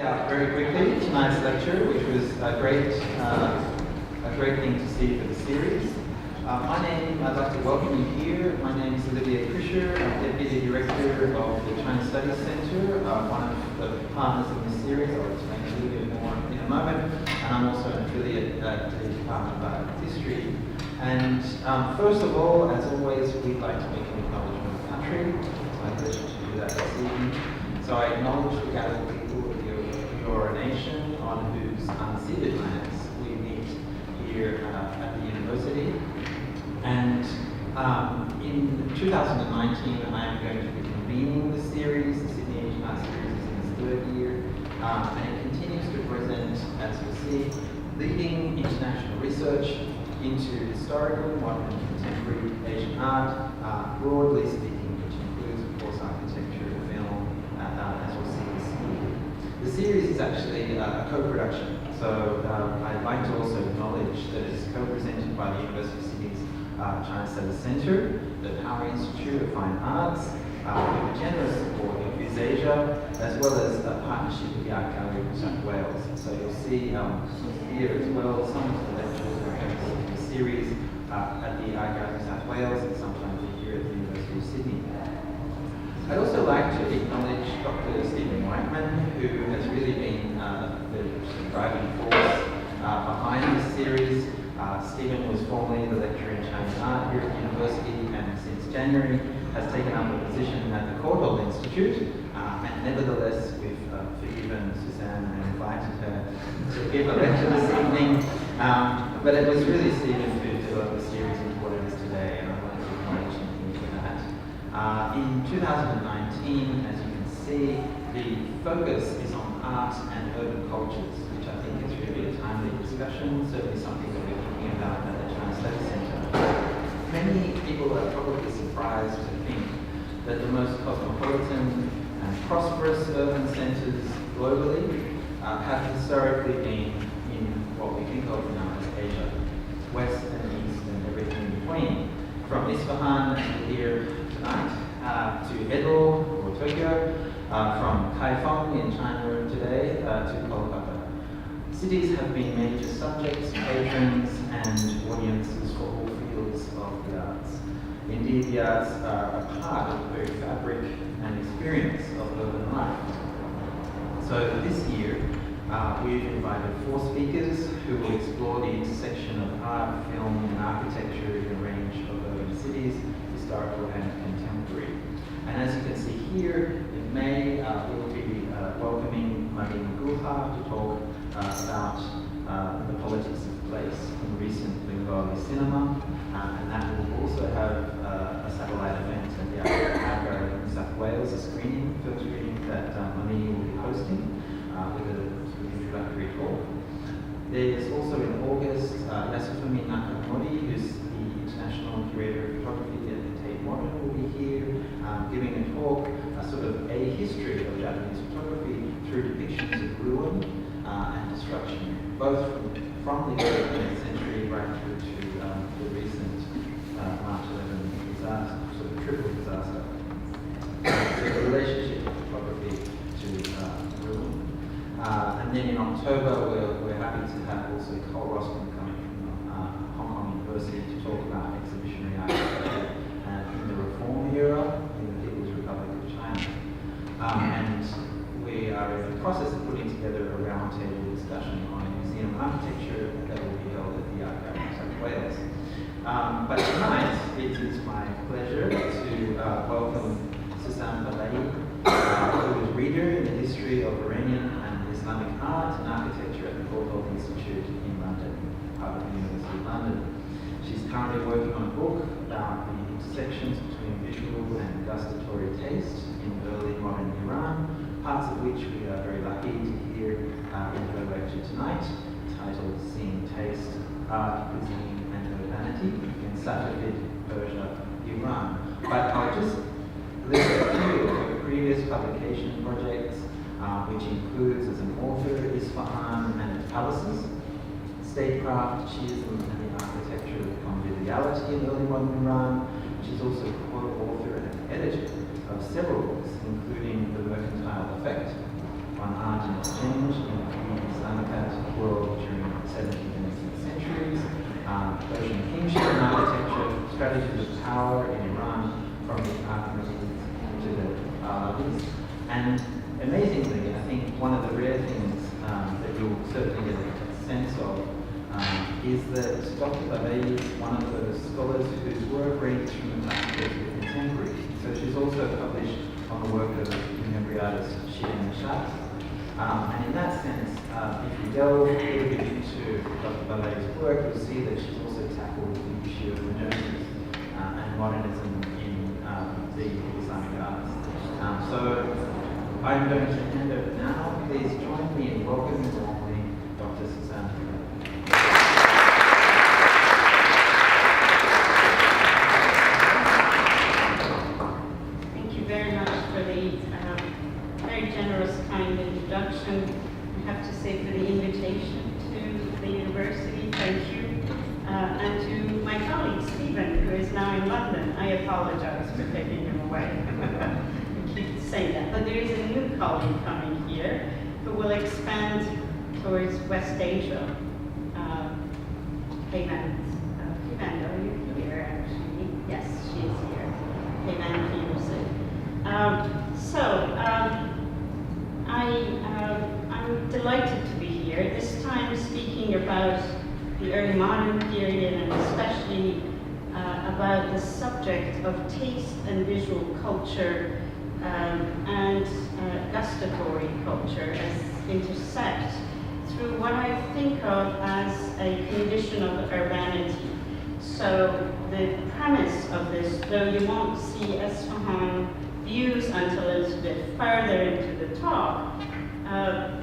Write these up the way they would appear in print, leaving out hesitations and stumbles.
Yeah, very quickly, tonight's lecture, which was a great thing to see for the series. I'd like to welcome you here. My name is Olivia Krischer. I'm Deputy Director of the China Studies Centre, one of the partners in this series. I'll explain a little bit more in a moment. And I'm also an affiliate at the Department of Art and History. And first of all, as always, we'd like to make an acknowledgement of the country. It's my pleasure to do that this evening. So I acknowledge the gathered people of your nation on whose unceded lands we meet here at the university. And in 2019, I am going to be convening the series. The Sydney Asian Art Series is in its third year, and it continues to present, as you'll see, leading international research into historical, modern, and contemporary Asian art, broadly speaking, which includes, of course, architecture, film, as we'll see this year. The series is actually a co-production, so I'd like to also acknowledge that it's co-presented by the University of Sydney's China Studies Centre, the Power Institute of Fine Arts, with the generous support of VisAsia, as well as a partnership with the Art Gallery of New South Wales. So you'll see here as well some of the lectures in the series at the Art Gallery of New South Wales and sometimes here at the University of Sydney. I'd also like to acknowledge Dr. Stephen Whiteman, who has really been the driving force behind this series. Stephen was formerly the lecturer in Chinese art here at the university, and since January has taken up a position at the Courtauld Institute. And nevertheless, we've forgiven Sussan and invited her to give a lecture this evening. But it was really Stephen who developed the series into what it is today, and I want to acknowledge him for that. In 2019, as you can see, the focus is on art and urban cultures, which I think is really a timely discussion, certainly something that we're thinking about at the China Studies Centre. Many people are probably surprised to think that the most cosmopolitan and prosperous urban centres globally have historically been in what we think of now as Asia, west and east and everything in between. From Isfahan, as we hear tonight, to Edo or Tokyo, from Kaifeng in China today to Kolkata. Cities have been major subjects, patrons, and audiences for all fields of the arts. Indeed, the arts are a part of the very fabric and experience of urban life. So this year, we've invited 4 speakers who will explore the intersection of art, film, and architecture in a range of urban cities, historical and contemporary. And as you can see here, in May, we will be welcoming Marina Gulha to talk about the politics of place in recent Bengali cinema, and that will also have a satellite event at the Art Gallery of New South Wales, a screening, first screening that Marina will be hosting with an introductory talk. There's also in August, Yasufumi Nakamori, who's the International Curator of Photography at the Tate Modern, will be here giving a talk, sort of a history of Japanese photography through depictions of ruin and destruction, both from the early 20th century right through to the recent March 11 disaster, sort of triple disaster. So the relationship of photography to ruin. And then in October, we're happy to have also Cole Roskin coming from Hong Kong University to talk about exhibitionary architecture in the Reform era in the People's Republic of China. And we are in the process of putting together a roundtable discussion on museum architecture that will be held at the Art Gallery of New South Wales. But tonight, it is my pleasure to welcome Sussan Babaie, who is Reader in the History of Iranian and Islamic Art and Architecture at the Courtauld Institute in London, part of the University of London. She's currently working on a book about the intersections between visual and gustatory taste in early modern Iran, parts of which we are very lucky to hear in her lecture tonight, titled Seeing Taste, Art, Cuisine and Urbanity in Safavid, Persia, Iran. But I'll just list a few of her previous publication projects, which includes as an author Isfahan and its palaces, statecraft, Shiism and the architecture of conviviality in early modern Iran. She's also co-author and editor of several books, including The Mercantile Effect on Art and Exchange Dr. Babaie is one of the scholars whose work ranges from the classical to the contemporary. So she's also published on the work of Henriada's Shirin Shah. And in that sense, if you delve a little bit into Dr. Babaie's work, you'll see that she's also tackled the issue of modernism and modernism in the Islamic arts. So I'm going to hand over now. Please join me in welcoming Dr. Sussan Babaie. Thank you very much for the very generous, kind introduction. I have to say for the invitation to the university, thank you. And to my colleague, Stephen, who is now in London. I apologize for taking him away. I keep saying that. But there is a new colleague coming here who will expand towards West Asia. Heyman, are you here actually? Yes, she is here. Heyman Peterson. I'm delighted to be here, this time speaking about the early modern period and especially about the subject of taste and visual culture and gustatory culture as intersect through what I think of as a condition of urbanity. So the premise of this, though you won't see Isfahan views until a little bit further into the talk,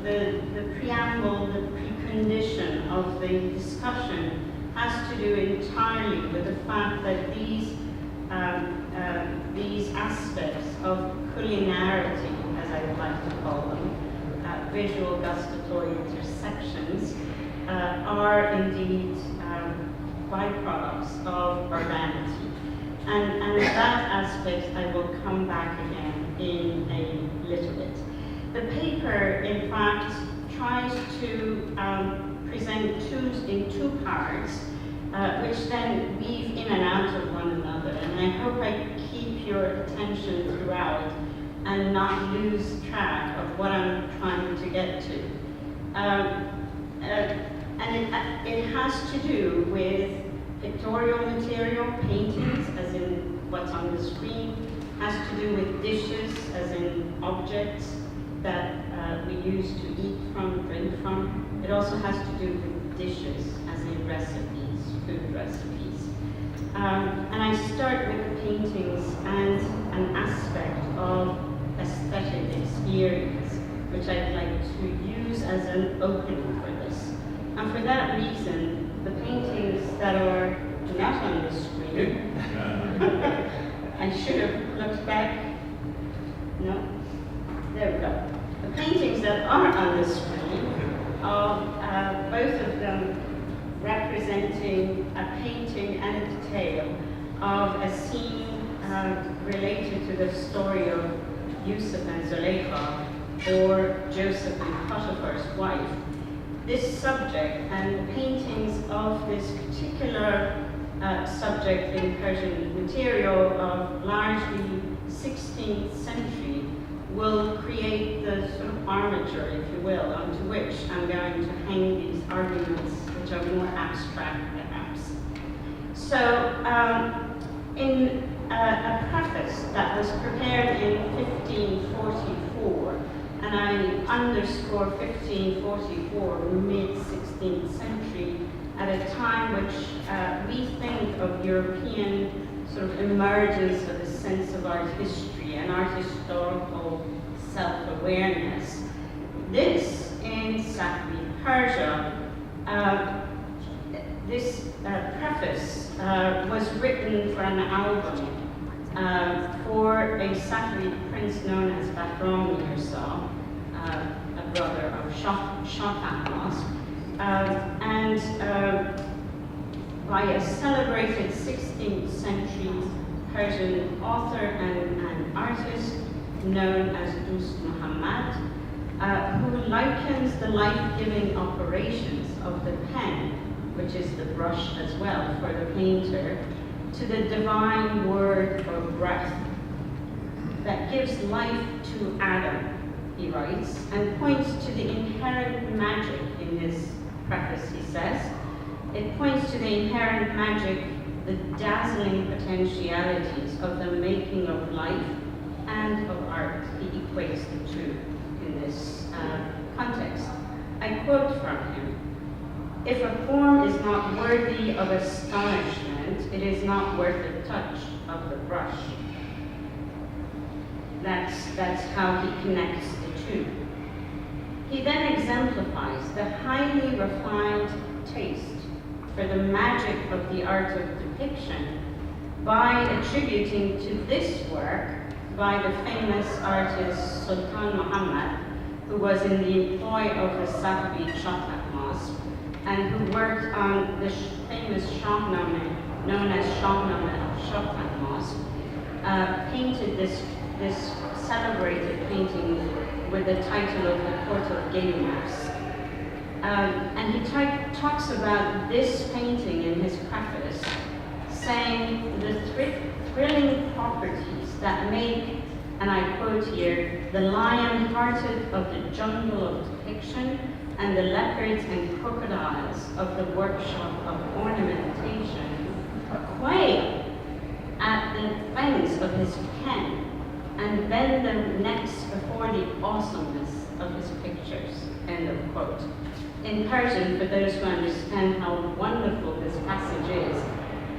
the preamble, the precondition of the discussion has to do entirely with the fact that these aspects of culinarity, as I would like to call them, visual gustatory intersections, are indeed byproducts of urbanity. And that aspect I will come back again in a little bit. The paper, in fact, tries to present in two parts, which then weave in and out of one another. And I hope I keep your attention throughout and not lose track of what I'm trying to get to. And it has to do with pictorial material, paintings, as in what's on the screen, has to do with dishes, as in objects that we use to eat from, drink from. It also has to do with dishes, as in recipes, food recipes. And I start with the paintings and an aspect of aesthetic experience, which I'd like to use as an opening for this. And for that reason, the paintings that are not on the screen, I should have looked back. No? There we go. The paintings that are on the screen are both of them representing a painting and a detail of a scene related to the story of Yusuf and Zuleika, or Joseph and Potiphar's wife. This subject and the paintings of this particular subject in Persian material of largely 16th century will create the sort of armature, if you will, onto which I'm going to hang these arguments, which are more abstract perhaps. So in a preface that was prepared in 1544, and I underscore 1544, mid-16th century, at a time which we think of European sort of emergence of a sense of art history and art historical self-awareness. This, in Safavid, Persia, this preface was written for an album for a Safavid prince known as Bahram Mirza, a brother of Shah Tahmasp, and by a celebrated 16th century Persian author and artist known as Dost Muhammad, who likens the life-giving operations of the pen, which is the brush as well for the painter, to the divine word or breath that gives life to Adam, he writes, and points to the inherent magic in this preface, he says, It points to the inherent magic, the dazzling potentialities of the making of life and of art. He equates the two in this context. I quote from him: "If a form is not worthy of astonishment, it is not worth the touch of the brush." That's how he connects the two. He then exemplifies the highly refined taste for the magic of the art of depiction by attributing to this work by the famous artist Sultan Muhammad, who was in the employ of the Safavid Shahnameh Mosque and who worked on the famous Shahnameh known as Shahnameh of Shahid Mosque, painted this celebrated painting with the title of the Courtauld Institute. And he talks about this painting in his preface, saying the thrilling properties that make, and I quote here, "the lion-hearted of the jungle of depiction and the leopards and crocodiles of the workshop of ornamentation quail at the fence of his pen and bend their necks before the awesomeness of his pictures." End of quote. In Persian, for those who understand how wonderful this passage is,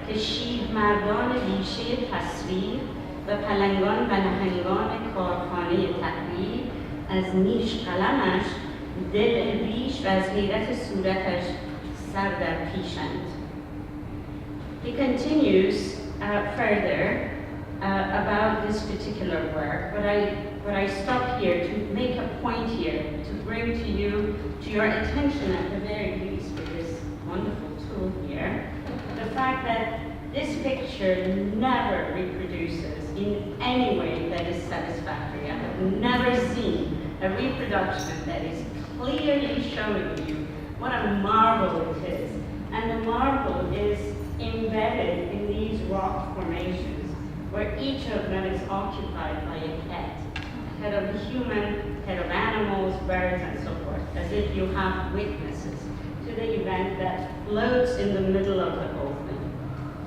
"Keshid mardane bishe tasvir و پلنگان و نهنگان کارخانه تحریر از نیش قلمش دل ریش و از حیرت صورتش سر در پیشند." He continues further about this particular work, but I stop here to make a point here, to bring to your attention at the very least with this wonderful tool here, the fact that this picture never reproduces in any way that is satisfactory. I have never seen a reproduction that is clearly showing you what a marvel it is. And the marvel is embedded in these rock formations, where each of them is occupied by a head of a human, head of animals, birds, and so forth, as if you have witnesses to the event that floats in the middle of the whole thing.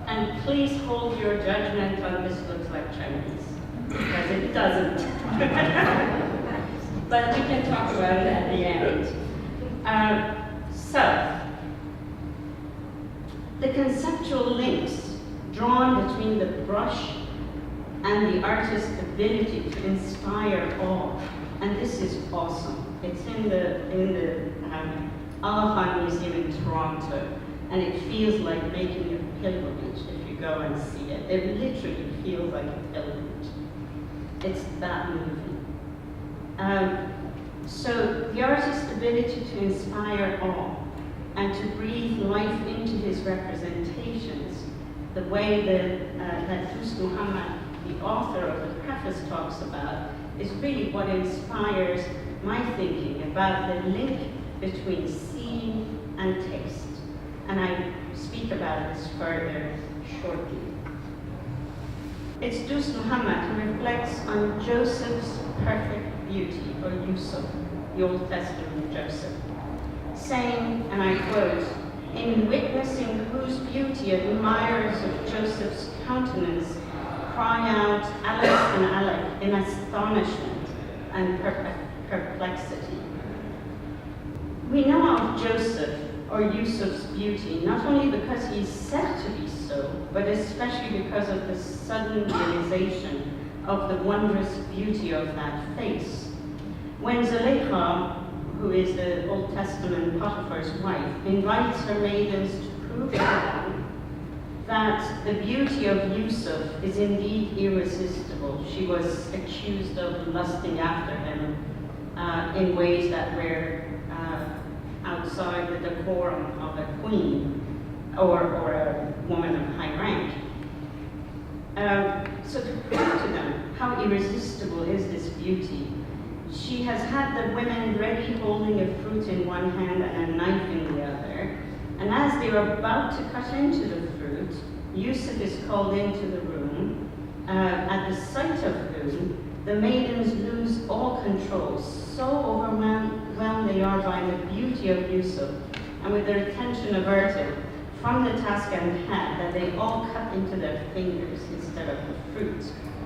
And please hold your judgment on this looks like Chinese, because it doesn't. But we can talk about it at the end. So, the conceptual links drawn between the brush and the artist's ability to inspire awe, and this is awesome. It's in the Isfahan Museum in Toronto, and it feels like making a pilgrimage if you go and see it. It literally feels like a pilgrimage. It's that moving. So the artist's ability to inspire awe and to breathe life into his representations, the way that Dost Muhammad, the author of the preface, talks about, is really what inspires my thinking about the link between seeing and taste. And I speak about this further shortly. It's Dost Muhammad who reflects on Joseph's perfect beauty, or Yusuf, the Old Testament Joseph, saying, and I quote, "In witnessing whose beauty admirers of Joseph's countenance cry out, Alec and Alec, in astonishment and perplexity." We know of Joseph, or Yusuf's beauty, not only because he is said to be so, but especially because of the sudden realization of the wondrous beauty of that face. When Zulaikha, who is the Old Testament Potiphar's wife, invites her maidens to prove to them that the beauty of Yusuf is indeed irresistible. She was accused of lusting after him in ways that were outside the decorum of a queen or a woman of high rank. So to prove to them how irresistible is this beauty, she has had the women ready holding a fruit in one hand and a knife in the other, and as they are about to cut into the fruit, Yusuf is called into the room, at the sight of whom the maidens lose all control, so overwhelmed they are by the beauty of Yusuf, and with their attention averted, from the task at hand that they all cut into their fingers instead of the fruit.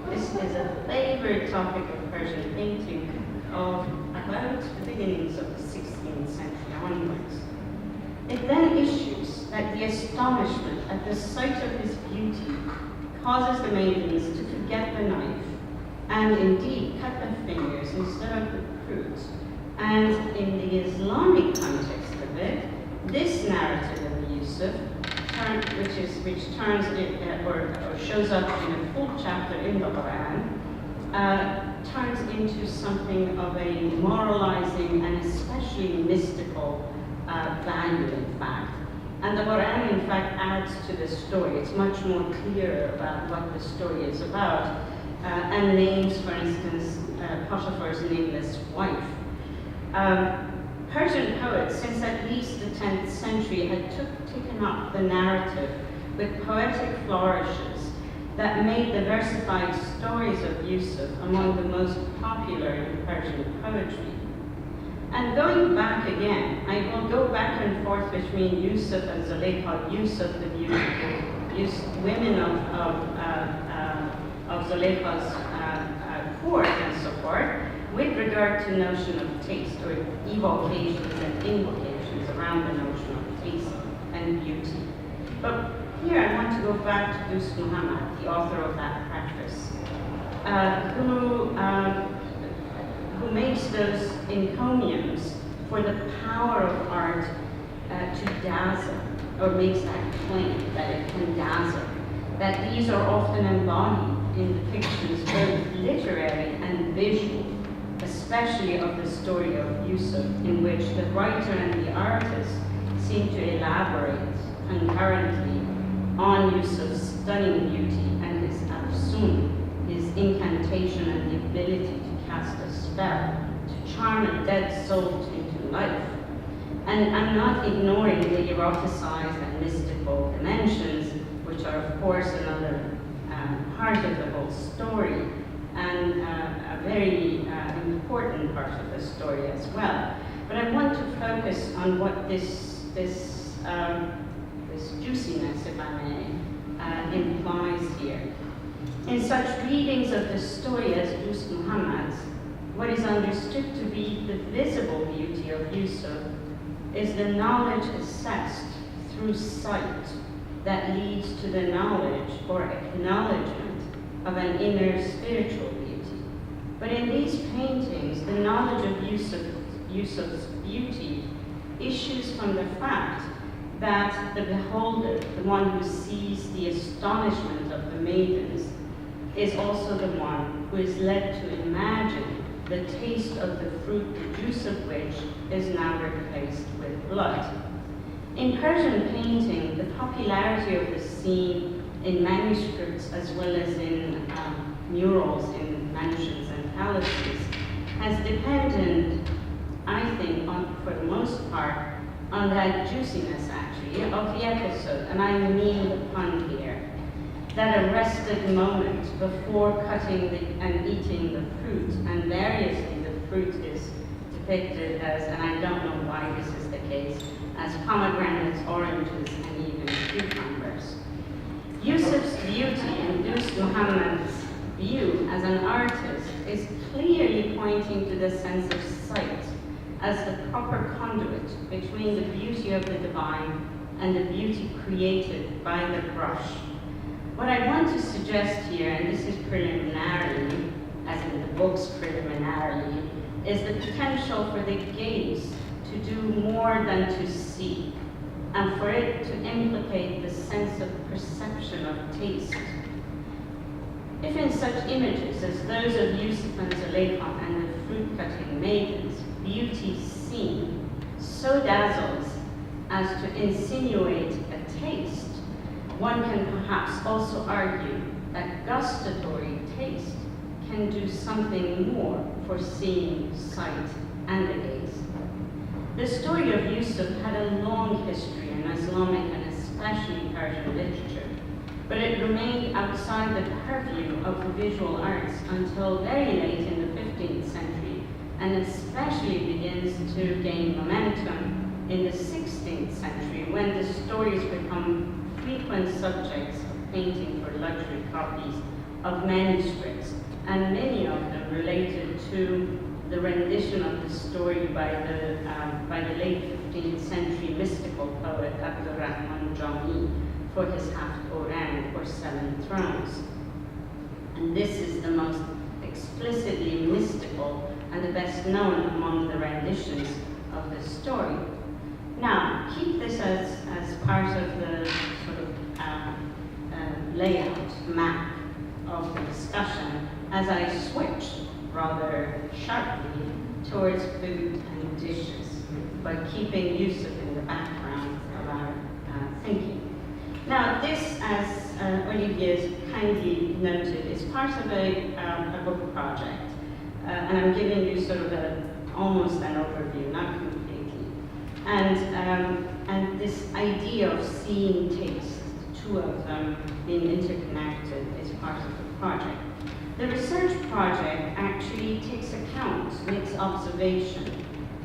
This is a favorite topic of Persian painting of about the beginnings of the 16th century onwards. It then issues that the astonishment at the sight of his beauty causes the maidens to forget the knife and indeed cut their fingers instead of the fruit. And in the Islamic context of it, this narrative of Yusuf, which turns or shows up in a full chapter in the Quran, turns into something of a moralizing and especially mystical value, in fact. And the Quran, in fact, adds to the story. It's much more clear about what the story is about, and names, for instance, Potiphar's nameless wife. Persian poets, since at least the 10th century, had taken up the narrative with poetic flourishes that made the versified stories of Yusuf among the most popular in Persian poetry. And going back again, I will go back and forth between Yusuf and Zulaykha, Yusuf, the beautiful women of Zulaykha's court and so forth, with regard to notion of taste, or evocations and invocations around the notion of taste and beauty. But here I want to go back to Dost Muhammad, the author of that preface, who makes those encomiums for the power of art to dazzle, or makes that claim that it can dazzle, that these are often embodied in depictions both literary and visual, especially of the story of Yusuf, in which the writer and the artist seem to elaborate concurrently on Yusuf's stunning beauty and his afsun, his incantation and the ability to cast a spell, to charm a dead soul into life. And I'm not ignoring the eroticized and mystical dimensions, which are of course another part of the whole story, and a very important part of the story as well. But I want to focus on what this juiciness, if I may, implies here. In such readings of the story as Dost Muhammad's, what is understood to be the visible beauty of Yusuf is the knowledge assessed through sight that leads to the knowledge or acknowledgement of an inner spiritual beauty. But in these paintings, the knowledge of Yusuf's beauty issues from the fact that the beholder, the one who sees the astonishment of the maidens, is also the one who is led to imagine the taste of the fruit, the juice of which is now replaced with blood. In Persian painting, the popularity of the scene in manuscripts as well as in murals in mansions and palaces has depended, I think, for the most part, on that juiciness actually of the episode, and I mean the pun here, that arrested moment before cutting and eating the fruit, and variously the fruit is depicted as, and I don't know why this is the case, as pomegranates, oranges, and even cucumbers. Yusuf's beauty and Dost Muhammad's view as an artist is clearly pointing to the sense of sight as the proper conduit between the beauty of the divine and the beauty created by the brush. What I want to suggest here, and this is preliminarily, as in the book's preliminarily, is the potential for the gaze to do more than to see, and for it to implicate the sense of perception of taste. If in such images as those of Yusuf and Zulaykha and the fruit-cutting maidens, beauty seen so dazzles as to insinuate a taste, one can perhaps also argue that gustatory taste can do something more for seeing, sight, and the gaze. The story of Yusuf had a long history in Islamic and especially Persian literature, but it remained outside the purview of the visual arts until very late in the 15th century, and especially begins to gain momentum in the 16th century, when the stories become frequent subjects of painting for luxury copies of manuscripts, and many of them related to the rendition of the story by the late 15th century mystical poet Abdurrahman Jami for his Haft Orang, or Seven Thrones. And this is the most explicitly mystical and the best known among the renditions of the story. Now, keep this as part of the sort of layout, map of the discussion as I switch rather sharply towards food and dishes, but keeping Yusuf in the background of our thinking. Now, this, as Olivier kindly noted, is part of a book project, and I'm giving you sort of almost an overview, not completely. And this idea of seeing taste, two of them being interconnected, is part of the project. The research project actually takes account, makes observation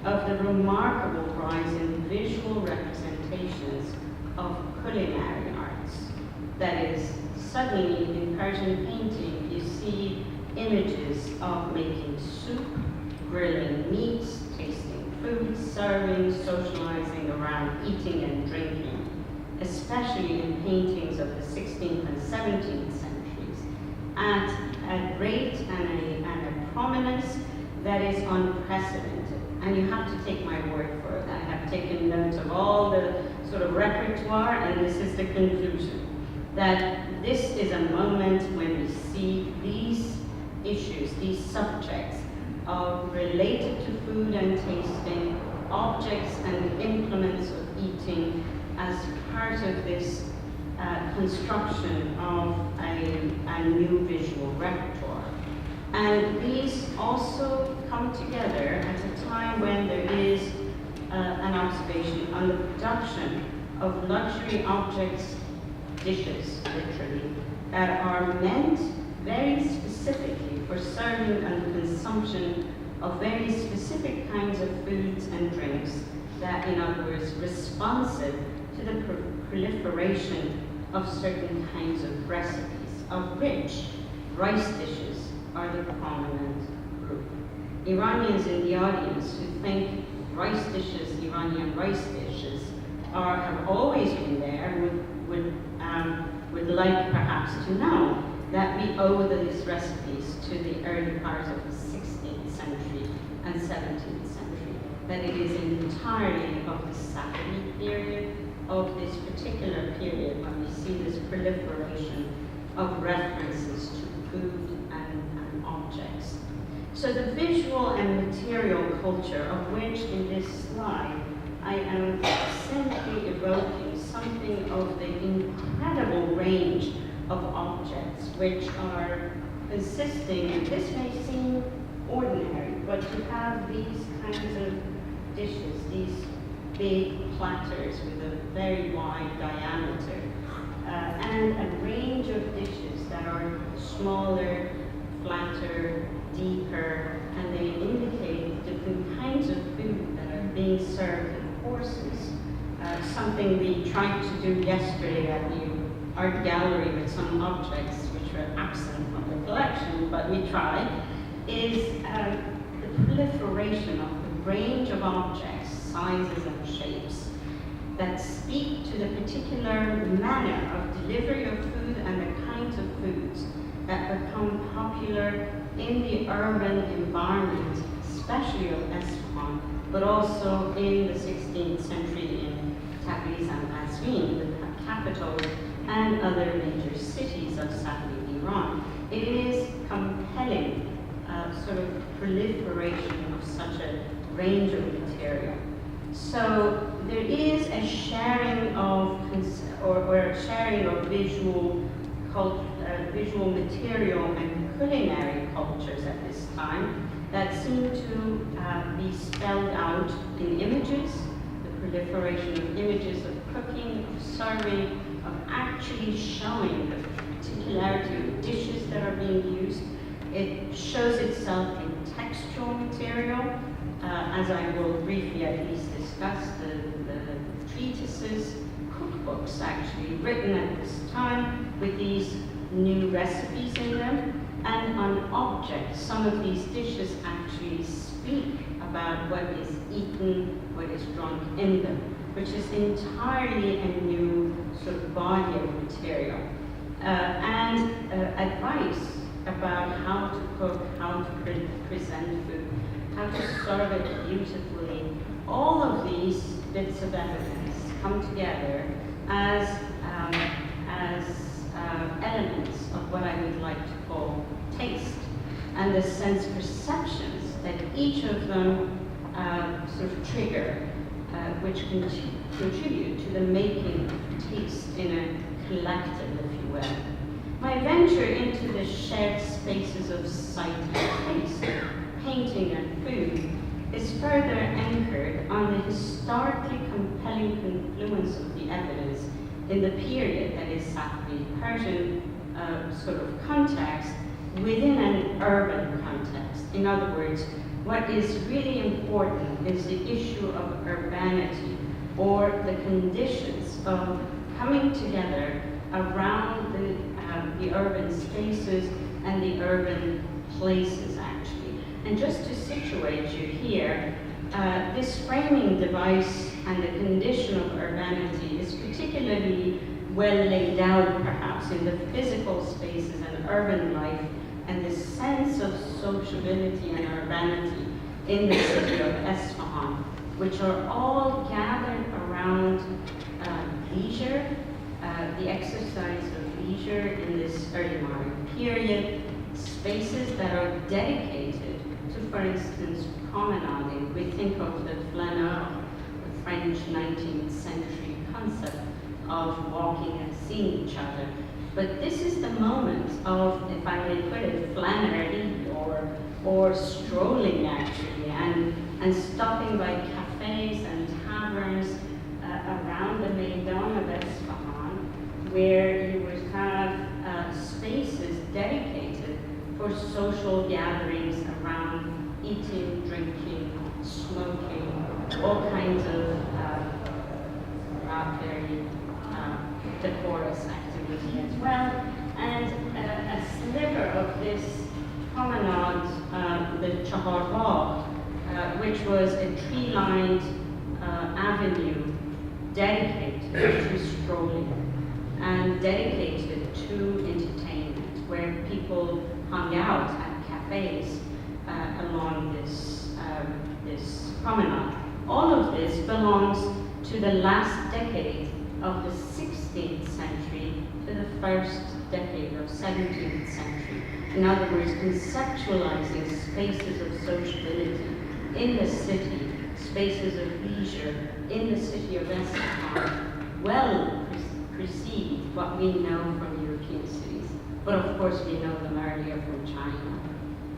of the remarkable rise in visual representations of culinary arts. That is, suddenly in Persian painting, you see images of making soup, grilling meats, tasting food, serving, socializing around eating and drinking, especially in paintings of the 16th and 17th centuries, at a rate and a prominence that is unprecedented. And you have to take my word for it. I have taken note of all the sort of repertoire, and this is the conclusion, that this is a moment when we see these issues, these subjects of related to food and tasting, objects and implements of eating as part of this construction of a new visual repertoire. And these also come together at a time when there is an observation on the production of luxury objects, dishes, literally, that are meant very specifically for serving and consumption of very specific kinds of foods and drinks that, in other words, responsive to the proliferation of certain kinds of recipes, of which rice dishes are the prominent group. Iranians in the audience who think rice dishes, Iranian rice dishes, have always been there would like perhaps to know that we owe these recipes to the early part of the 16th century and 17th century, that it is entirely of the Safavid period, of this particular period when we see this proliferation of references to food and objects. So the visual and material culture, of which in this slide I am simply evoking something of the incredible range of objects which are consisting, and this may seem ordinary, but to have these kinds of dishes, these big platters with a very wide diameter, and a range of dishes that are smaller, flatter, deeper, and they indicate different kinds of food that are being served in courses. Something we tried to do yesterday at the art gallery with some objects which were absent from the collection, but we tried, is the proliferation of the range of objects, sizes and shapes that speak to the particular manner of delivery of food and the kinds of foods that become popular in the urban environment, especially of Isfahan, but also in the 16th century in Tabriz and Qazvin, the capital and other major cities of Safavid Iran. It is compelling sort of proliferation of such a range of material. So there is a sharing of, or a sharing of visual material and culinary cultures at this time that seem to be spelled out in images, the proliferation of images of cooking, of serving, of actually showing the particularity of dishes that are being used. It shows itself in textual material, as I will briefly at least discuss, the treatises, cookbooks actually, written at this time with these new recipes in them. And on objects, some of these dishes actually speak about what is eaten, what is drunk in them, which is entirely a new sort of body of material. And advice about how to cook, how to present food, how to serve it beautifully. All of these bits of evidence come together as elements of what I would like to call taste, and the sense perceptions that each of them sort of trigger, which contribute to the making of taste in a collective, if you will. My venture into the shared spaces of sight and taste, painting and food, is further anchored on the historically compelling confluence of the evidence in the period that is Safavid Persian sort of context within an urban context. In other words, what is really important is the issue of urbanity, or the conditions of coming together around the urban spaces and the urban places, actually. And just to situate you here, this framing device and the condition of urbanity is particularly well laid out, perhaps, in the physical spaces and urban life, and the sense of sociability and urbanity in the city of Isfahan, which are all gathered around leisure, the exercise of leisure in this early modern period, spaces that are dedicated to, for instance, promenading. We think of the flaneur, the French 19th century concept of walking and seeing each other. But this is the moment of, if I may put it, flânerie, or strolling actually, and stopping by cafes and taverns around the Maidan of Isfahan, where you would have spaces dedicated for social gatherings around eating, drinking, smoking, all kinds of very decorous activity as well. And a sliver of this promenade, the Chahar, which was a tree-lined avenue dedicated to strolling and dedicated to entertainment, where people hung out at cafes along this promenade. All of this belongs to the last decade of the 16th century to the first decade of 17th century. In other words, conceptualizing spaces of sociability in the city, spaces of leisure in the city of Isfahan, well precede what we know from European cities. But of course, we know them earlier from China.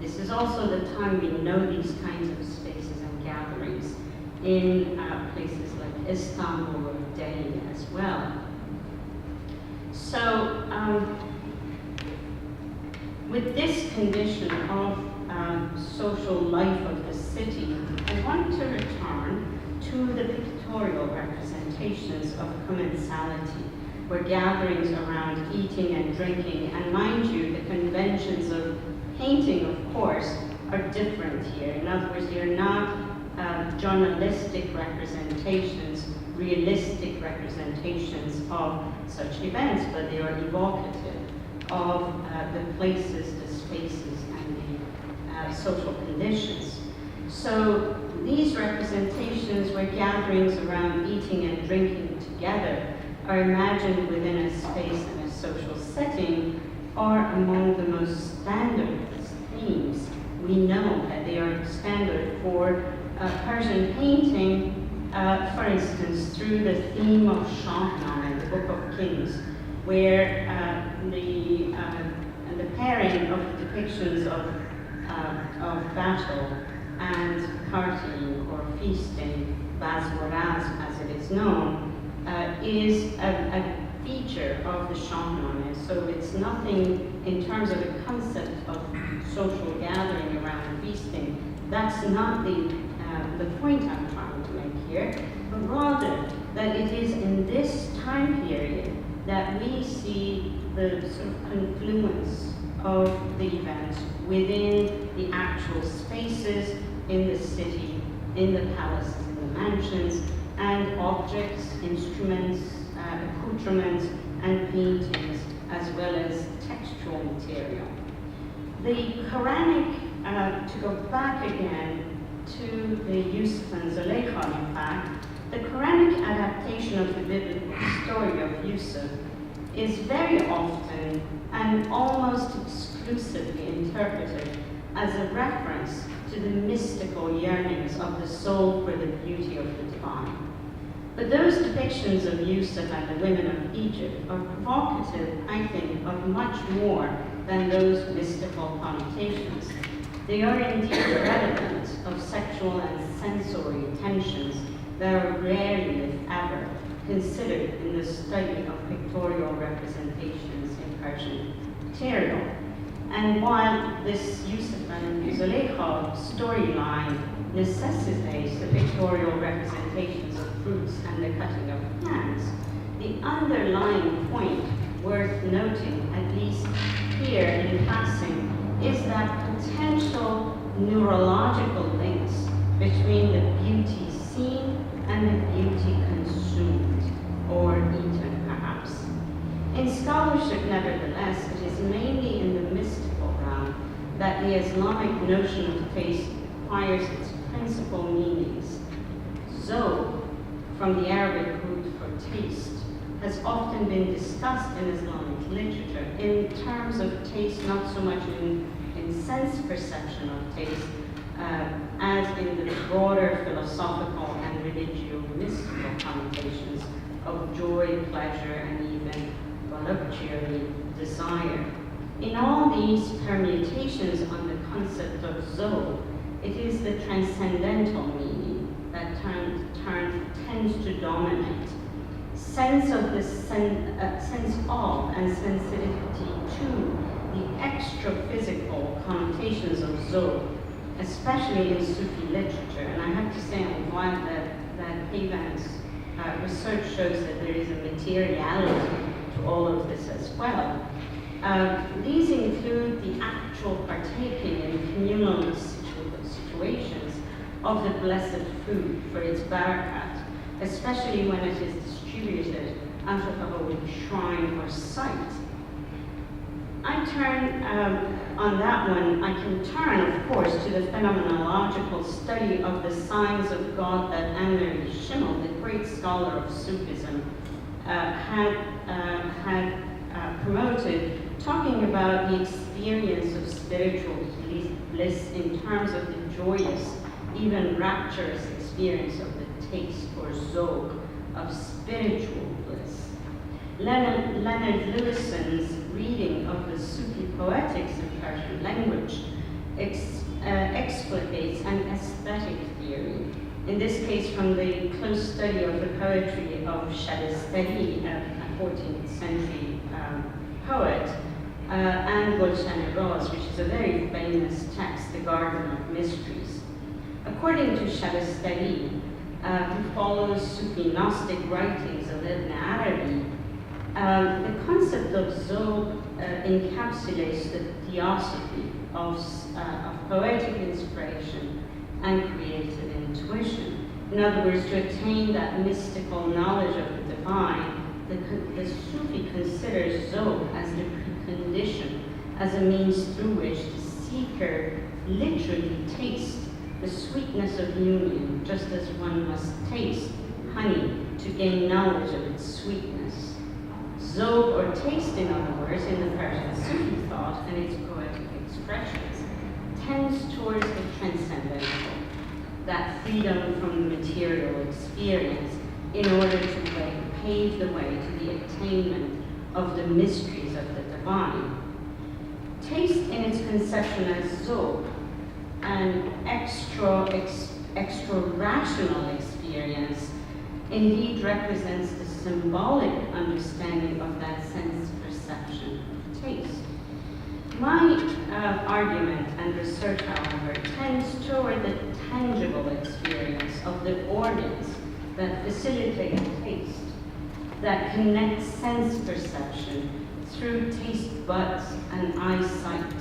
This is also the time we know these kinds of spaces and gatherings in places like Istanbul or Delhi as well. So, with this condition of social life of the city, I want to return to the pictorial representations of commensality, where gatherings around eating and drinking, and mind you, the conventions of painting, of course, are different here. In other words, they are not journalistic representations, realistic representations of such events, but they are evocative of the places, the spaces, and the social conditions. So these representations, where gatherings around eating and drinking together are imagined within a space and a social setting, are among the most standard themes. We know that they are standard for Persian painting, for instance, through the theme of Shahnameh, the Book of Kings, where the pairing of depictions of battle and partying or feasting, Bazwaraz as it is known, is a feature of the Shahnameh. So it's nothing in terms of the concept of social gathering around feasting. That's not the point I'm trying to make here, but rather that it is in time period that we see the sort of confluence of the events within the actual spaces in the city, in the palaces, in the mansions, and objects, instruments, accoutrements, and paintings, as well as textual material. The Quranic, to go back again to the Yusuf and Zulaykha, in fact, the Quranic adaptation of the biblical story of Yusuf is very often and almost exclusively interpreted as a reference to the mystical yearnings of the soul for the beauty of the divine. But those depictions of Yusuf and the women of Egypt are provocative, I think, of much more than those mystical connotations. They are indeed relevant of sexual and sensory tensions that are rarely, if ever, considered in the study of pictorial representations in Persian material. And while this Yusuf and Zulaykha storyline necessitates the pictorial representations of fruits and the cutting of plants, the underlying point worth noting, at least here in passing, is that potential neurological links between the beauty seen and the beauty consumed, or eaten perhaps. In scholarship, nevertheless, it is mainly in the mystical realm that the Islamic notion of taste acquires its principal meanings. Zauq, from the Arabic root for taste, has often been discussed in Islamic literature in terms of taste, not so much in sense perception of taste, as in the broader philosophical and religio-mystical connotations of joy, pleasure, and even voluptuary desire. In all these permutations on the concept of zauq, it is the transcendental meaning that tends to dominate. Sense of the sense of and sensitivity to the extra-physical connotations of zauq, especially in Sufi literature. And I have to say, I'm glad that Havan's research shows that there is a materiality to all of this as well. These include the actual partaking in communal situations of the blessed food for its barakat, especially when it is distributed out of a holy shrine or site. I turn, on that one, I can turn, of course, to the phenomenological study of the signs of God that Anne-Marie Schimmel, the great scholar of Sufism, had promoted, talking about the experience of spiritual bliss in terms of the joyous, even rapturous experience of the taste, or zauq, of spiritual bliss. Leonard Lewison's reading of the Sufi poetics in Persian language explicates an aesthetic theory, in this case from the close study of the poetry of Shabestari, a 14th century poet, and Gulshan Raz, which is a very famous text, The Garden of Mysteries. According to Shabestari, who follows Sufi Gnostic writings of Ibn Arabi, the concept of zauq encapsulates the theosophy of poetic inspiration and creative intuition. In other words, to attain that mystical knowledge of the divine, the Sufi considers zauq as the precondition, as a means through which the seeker literally tastes the sweetness of union, just as one must taste honey to gain knowledge of its sweetness. Zauq, or taste, in other words, in the Persian Sufi thought and its poetic expressions, tends towards the transcendental, that freedom from the material experience, in order to pave the way to the attainment of the mysteries of the divine. Taste, in its conception as zauq, an extra rational experience, indeed represents the symbolic understanding of that sense perception of taste. My argument and research, however, tends toward the tangible experience of the organs that facilitate taste. that connects sense perception through taste buds and eyesight.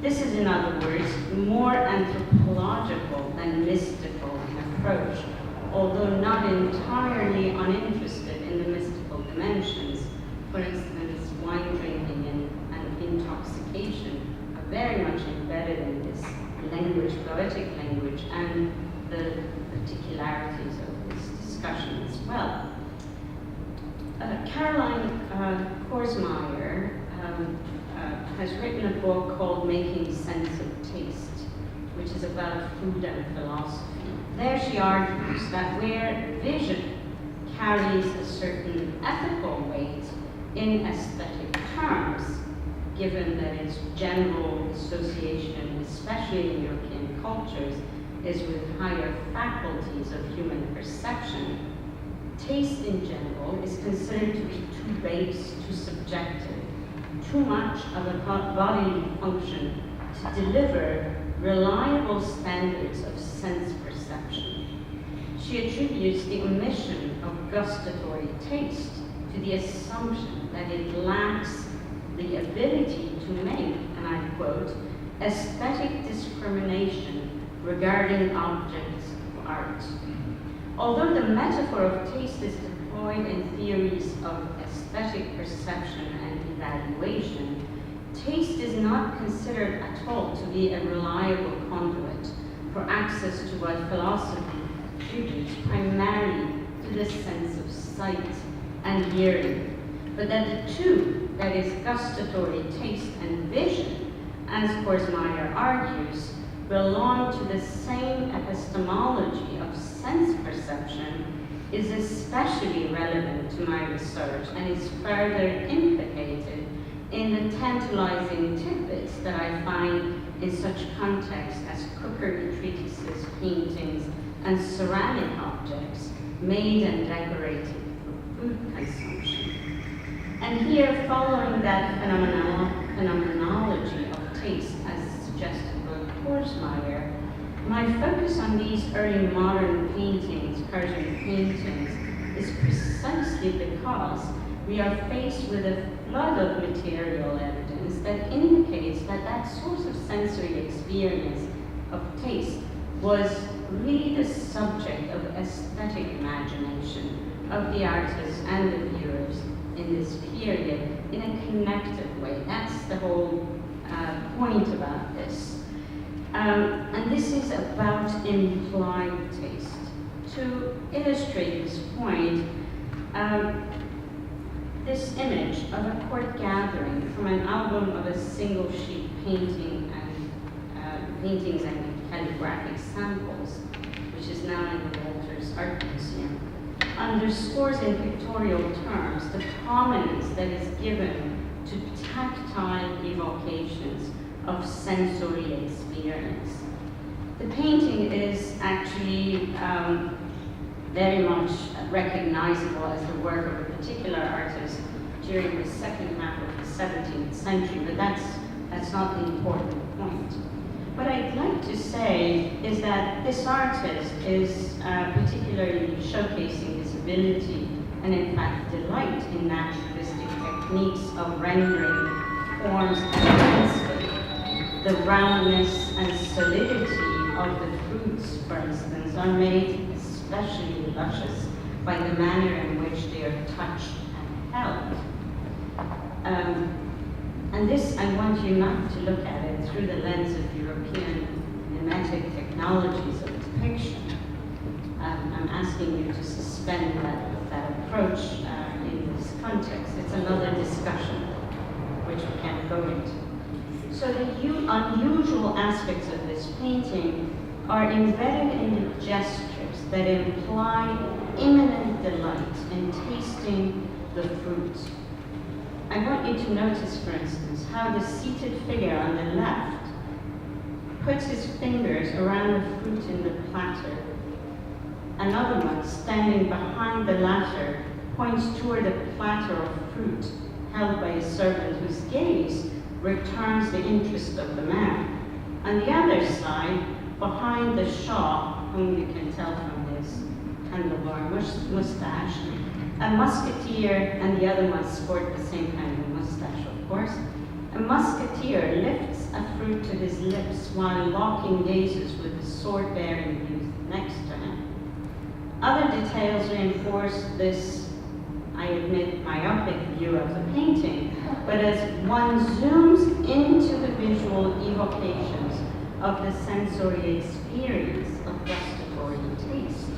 This is, in other words, more anthropological than mystical approach, although not entirely uninterested in the mystical dimensions. For instance, wine drinking and intoxication are very much embedded in this language, poetic language, and the particularities of this discussion as well. Caroline Korsmeyer has written a book called Making Sense of Taste, which is about food and philosophy. There she argues that where vision carries a certain ethical weight in aesthetic terms, given that its general association, especially in European cultures, is with higher faculties of human perception, taste in general is considered to be too base, too subjective, too much of a bodily function to deliver reliable standards of sense perception. She attributes the omission of gustatory taste to the assumption that it lacks the ability to make, and I quote, aesthetic discrimination regarding objects of art. Although the metaphor of taste is deployed in theories of aesthetic perception and evaluation, taste is not considered at all to be a reliable conduit for access to what philosophy attributes primarily to the sense of sight and hearing, but that the two, that is gustatory taste and vision, as Korsmeyer argues, belong to the same epistemology of sense perception, is especially relevant to my research and is further implicated in the tantalizing tidbits that I find in such contexts as cookery treatises, paintings, and ceramic objects made and decorated for food consumption. And here, following that phenomenology of taste as suggested by Korsmeyer, my focus on these early modern paintings, Persian paintings, is precisely because we are faced with a flood of material evidence that indicates that that source of sensory experience of taste was really the subject of aesthetic imagination of the artists and the viewers in this period in a connected way. That's the whole point about this. And this is about implied taste. To illustrate this point, this image of a court gathering from an album of a single sheet painting and paintings and calligraphic samples, which is now in the Walters Art Museum, underscores in pictorial terms the prominence that is given to tactile evocations of sensory experience. The painting is actually very much recognizable as the work of a particular artist during the second half of the 17th century, but that's not the important point. What I'd like to say is that this artist is particularly showcasing his ability and in fact delight in naturalistic techniques of rendering forms intensely. The roundness and solidity of the fruits, for instance, are made especially luscious by the manner in which they are touched and held. And this, I want you not to look at it through the lens of European mimetic technologies of depiction. I'm asking you to suspend that approach in this context. It's another discussion which we can't go into. So the unusual aspects of this painting are embedded in the gestures that imply imminent delight in tasting the fruit. I want you to notice, for instance, how the seated figure on the left puts his fingers around the fruit in the platter. Another one, standing behind the latter, points toward a platter of fruit held by a servant whose gaze returns the interest of the man. On the other side, behind the Shah, whom you can tell from his handlebar mustache, a musketeer, and the other ones sport the same kind of mustache, of course. A musketeer lifts a fruit to his lips while locking gazes with the sword-bearing youth next to him. Other details reinforce this, I admit, myopic view of the painting, but as one zooms into the visual evocations of the sensory experience of gustatory taste,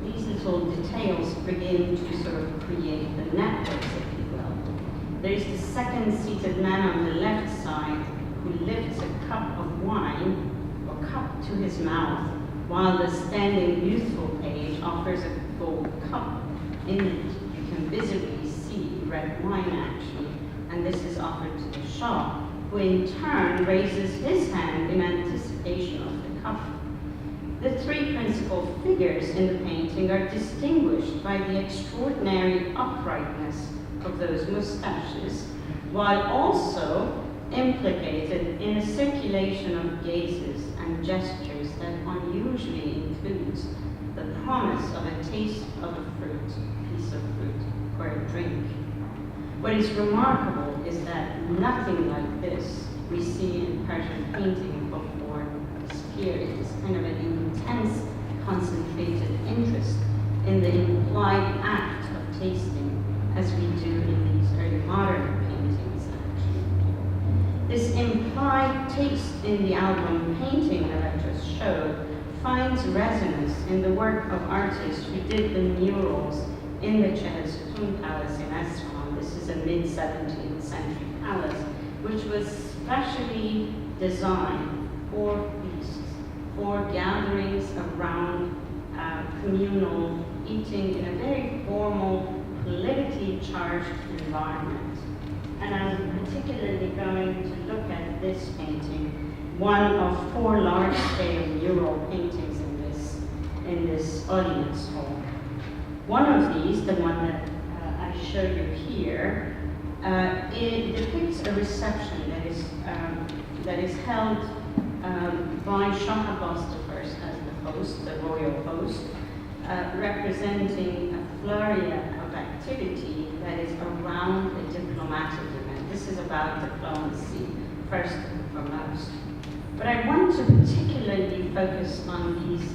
these little details begin to sort of create the networks, if you will. There's the second seated man on the left side who lifts a cup of wine or cup to his mouth, while the standing youthful page offers a gold cup. In it, you can visibly see red wine actually, and this is offered to the Shah, who in turn raises his hand in anticipation of the cup. The three principal figures in the painting are distinguished by the extraordinary uprightness of those mustaches, while also implicated in a circulation of gazes and gestures that unusually includes the promise of a taste of a fruit, piece of fruit, or a drink. What is remarkable is that nothing like this we see in Persian painting before this period. It's kind of an intense, concentrated interest in the implied act of tasting, as we do in these early modern paintings, actually. This implied taste in the album painting that I just showed finds resonance in the work of artists who did the murals in the Chehel-Sutun Palace in Isfahan. This is a mid-17th century palace, which was specially designed for feasts, for gatherings around communal eating in a very formal, politically charged environment. And I'm particularly going to look at this painting, one of 4 large-scale mural paintings in this audience hall. One of these, the one that I show you here, it depicts a reception that is held by Shah Abbas I as the host, the royal host, representing a flurry of activity that is around a diplomatic event. This is about diplomacy, first and foremost. But I want to particularly focus on these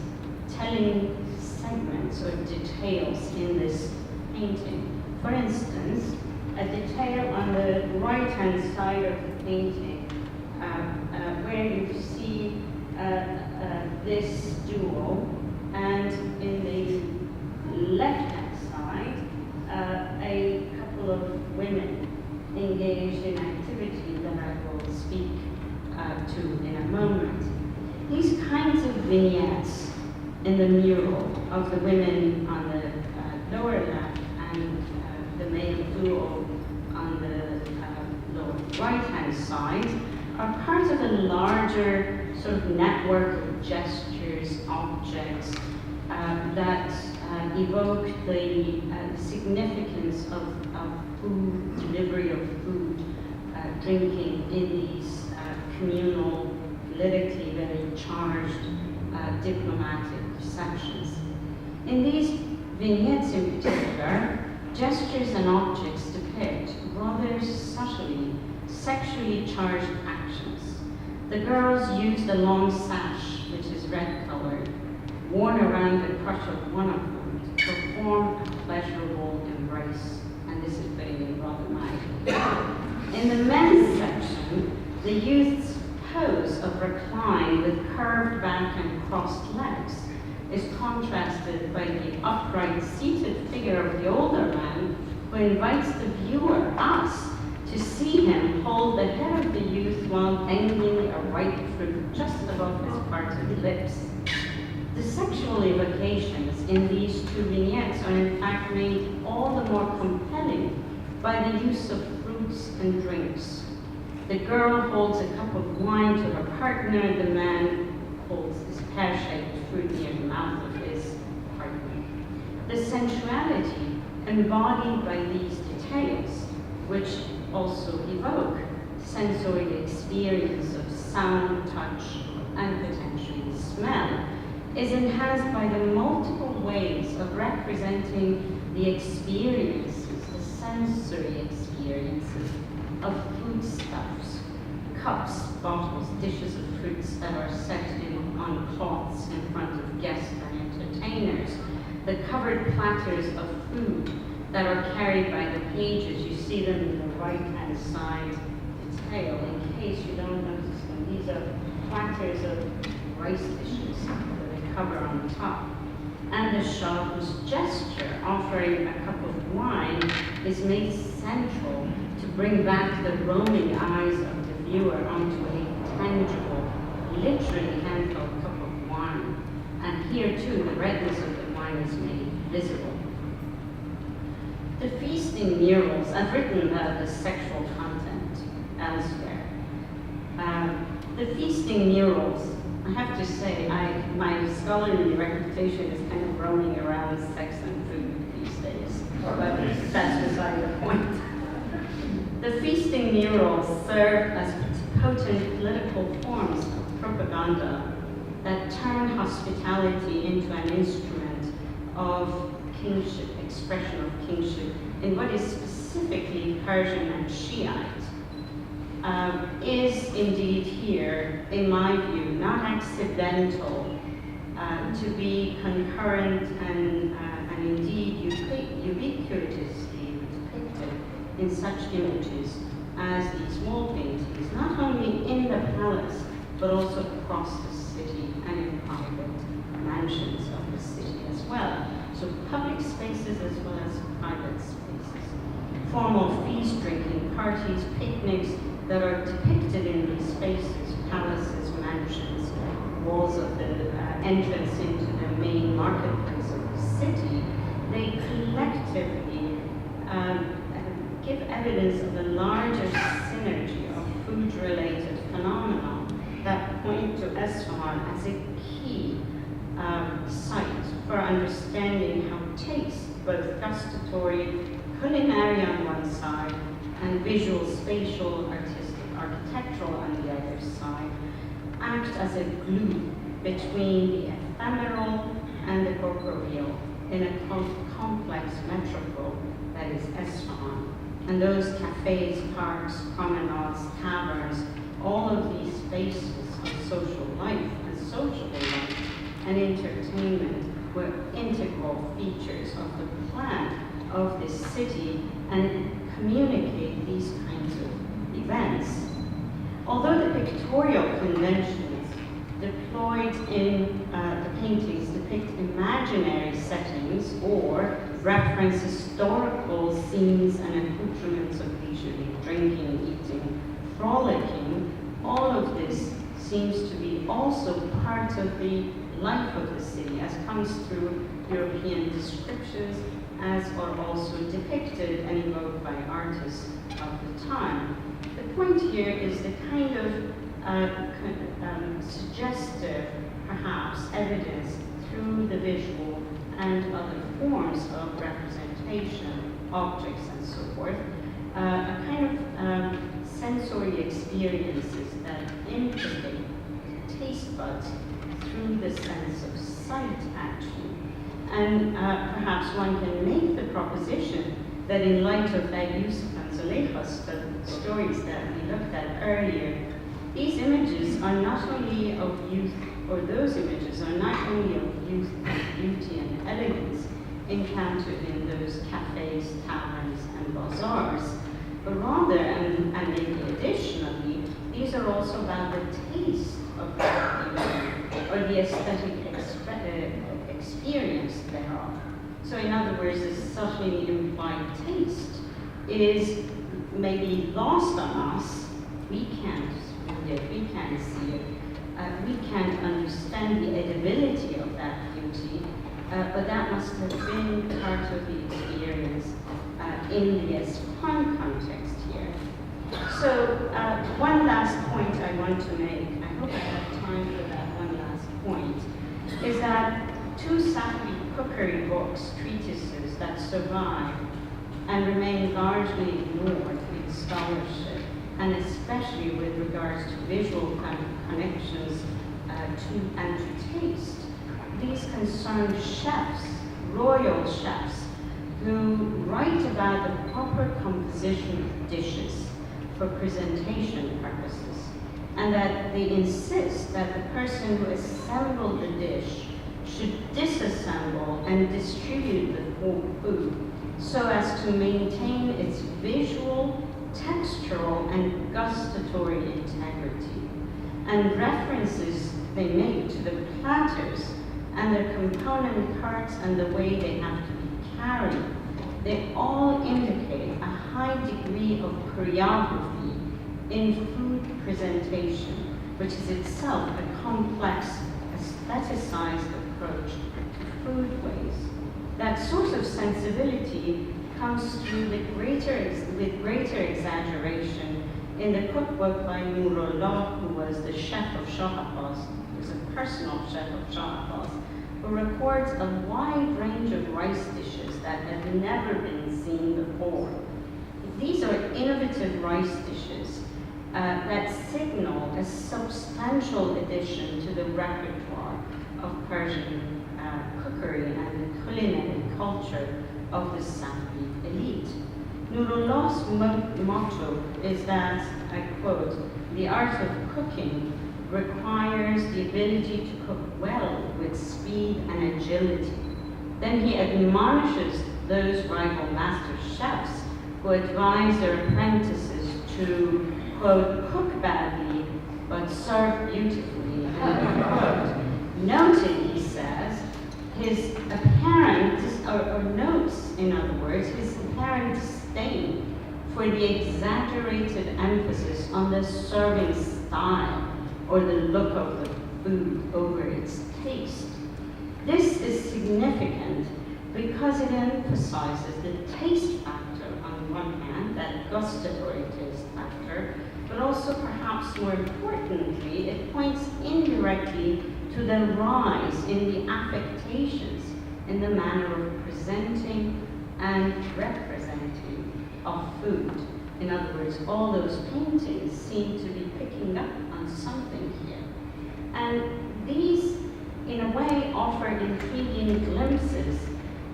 telling segments or details in this painting. For instance, a detail on the right-hand side of the painting where you see this duo, and in the left-hand side, a couple of women engaged in activity that I will speak to in a moment. These kinds of vignettes in the mural of the women on the lower left and the male duo on the lower right-hand side are part of a larger sort of network of gestures, objects that evoke the significance of food, delivery of food, drinking in these communal, politically very charged diplomatic receptions. In these vignettes in particular, gestures and objects depict rather subtly sexually charged actions. The girls use the long sash, which is red-colored, worn around the crotch of one of them to perform a pleasurable embrace, and this is putting it rather mildly. In the men's section, the youth's pose of recline with curved back and crossed legs is contrasted by the upright seated figure of the older man, who invites the viewer, us, to see him hold the head of the youth while dangling a ripe fruit just above his parted lips. The sexual evocations in these two vignettes are in fact made all the more compelling by the use of fruits and drinks. The girl holds a cup of wine to her partner, the man holds his pear-shaped fruit near the mouth of his partner. The sensuality embodied by these details, which also evoke sensory experience of sound, touch, and potentially smell, is enhanced by the multiple ways of representing the experiences, the sensory experiences of foodstuffs, cups, bottles, dishes of fruits that are set on cloths in front of guests and entertainers, the covered platters of food that are carried by the pages. You see them in the right-hand side detail. In case you don't notice them, these are platters of rice dishes with a cover on top. And the Shah, whose gesture, offering a cup of wine, is made central to bring back the roaming eyes of the viewer onto a tangible, literally handheld cup of wine. And here too, the redness of the wine is made visible. The feasting murals, I've written about the sexual content elsewhere. The feasting murals, I have to say, my scholarly reputation is kind of roaming around sex and food these days, but that's beside the point. The feasting murals serve as potent political forms of propaganda that turn hospitality into an instrument of kingship, expression of kingship, in what is specifically Persian and Shiite, is indeed here, in my view, not accidental, to be concurrent and indeed ubiquitously depicted in such images as these wall paintings, not only in the palace, but also across the city and in private mansions of the city as well. So public spaces as well as private spaces. Formal feast, drinking parties, picnics that are depicted in these spaces, palaces, mansions, walls of the entrance into the main marketplace of the city, they collectively give evidence of a larger synergy of food-related phenomena that point to Isfahan as a key site for understanding how taste, both gustatory, culinary on one side, and visual, spatial, architectural on the other side, act as a glue between the ephemeral and the corporeal in a complex metropole that is Isfahan. And those cafes, parks, promenades, taverns, all of these spaces of social life and sociable life and entertainment were integral features of the plan of this city and communicate these kinds of events. Although the pictorial conventions deployed in the paintings depict imaginary settings or reference historical scenes and accoutrements of leisurely drinking, eating, frolicking, all of this seems to be also part of the life of the city, as comes through European descriptions, as are also depicted and evoked by artists of the time. The point here is the kind of suggestive, perhaps, evidence through the visual and other forms of representation, objects and so forth, a kind of sensory experiences that implicate taste buds through the sense of sight action. And perhaps one can make the proposition that in light of that Yusuf and Zuleika's stories that we looked at earlier, these images are not only of youth, or those images are not only of youth and beauty and elegance encountered in those cafes, taverns, and bazaars, but rather, and maybe additionally, these are also about the taste of that event, or the aesthetic experience thereof. So in other words, this subtly implied taste is maybe lost on us. We can't read it, we can't see it, we can't understand the edibility of that beauty, but that must have been part of the experience in the Isfahan context here. So one last point I want to make, I hope I have time for that one last point, is that two Safavid cookery books, treatises that survive and remain largely ignored in scholarship, and especially with regards to visual connections to taste, these concern chefs, royal chefs, who write about the proper composition of dishes for presentation purposes, and that they insist that the person who assembled the dish should disassemble and distribute the food so as to maintain its visual, textural, and gustatory integrity. And references they make to the platters and their component parts and the way they have to be carried, they all indicate a high degree of choreography in food presentation, which is itself a complex, aestheticized approach to foodways. That sort of sensibility comes through with greater exaggeration in the cookbook by Nurullah, who was the chef of Shah Abbas, who was a personal chef of Shah Abbas, who records a wide range of rice dishes that had never been seen before. These are innovative rice dishes that signal a substantial addition to the repertoire of Persian cookery and the culinary culture of the Safavid elite. Nurullah's motto is that, I quote, "The art of cooking requires the ability to cook well with speed and agility." Then he admonishes those rival master chefs who advise their apprentices to, quote, "cook badly but serve beautifully," end quote. Noting, he says, his apparent, or notes, in other words, his apparent disdain for the exaggerated emphasis on the serving style or the look of the food over its taste. This is significant because it emphasizes the taste factor on one hand, that gustatory taste factor, but also perhaps more importantly, it points indirectly to the rise in the affectations in the manner of presenting and representing of food. In other words, all those paintings seem to be picking up on something here. And these, in a way, offer intriguing glimpses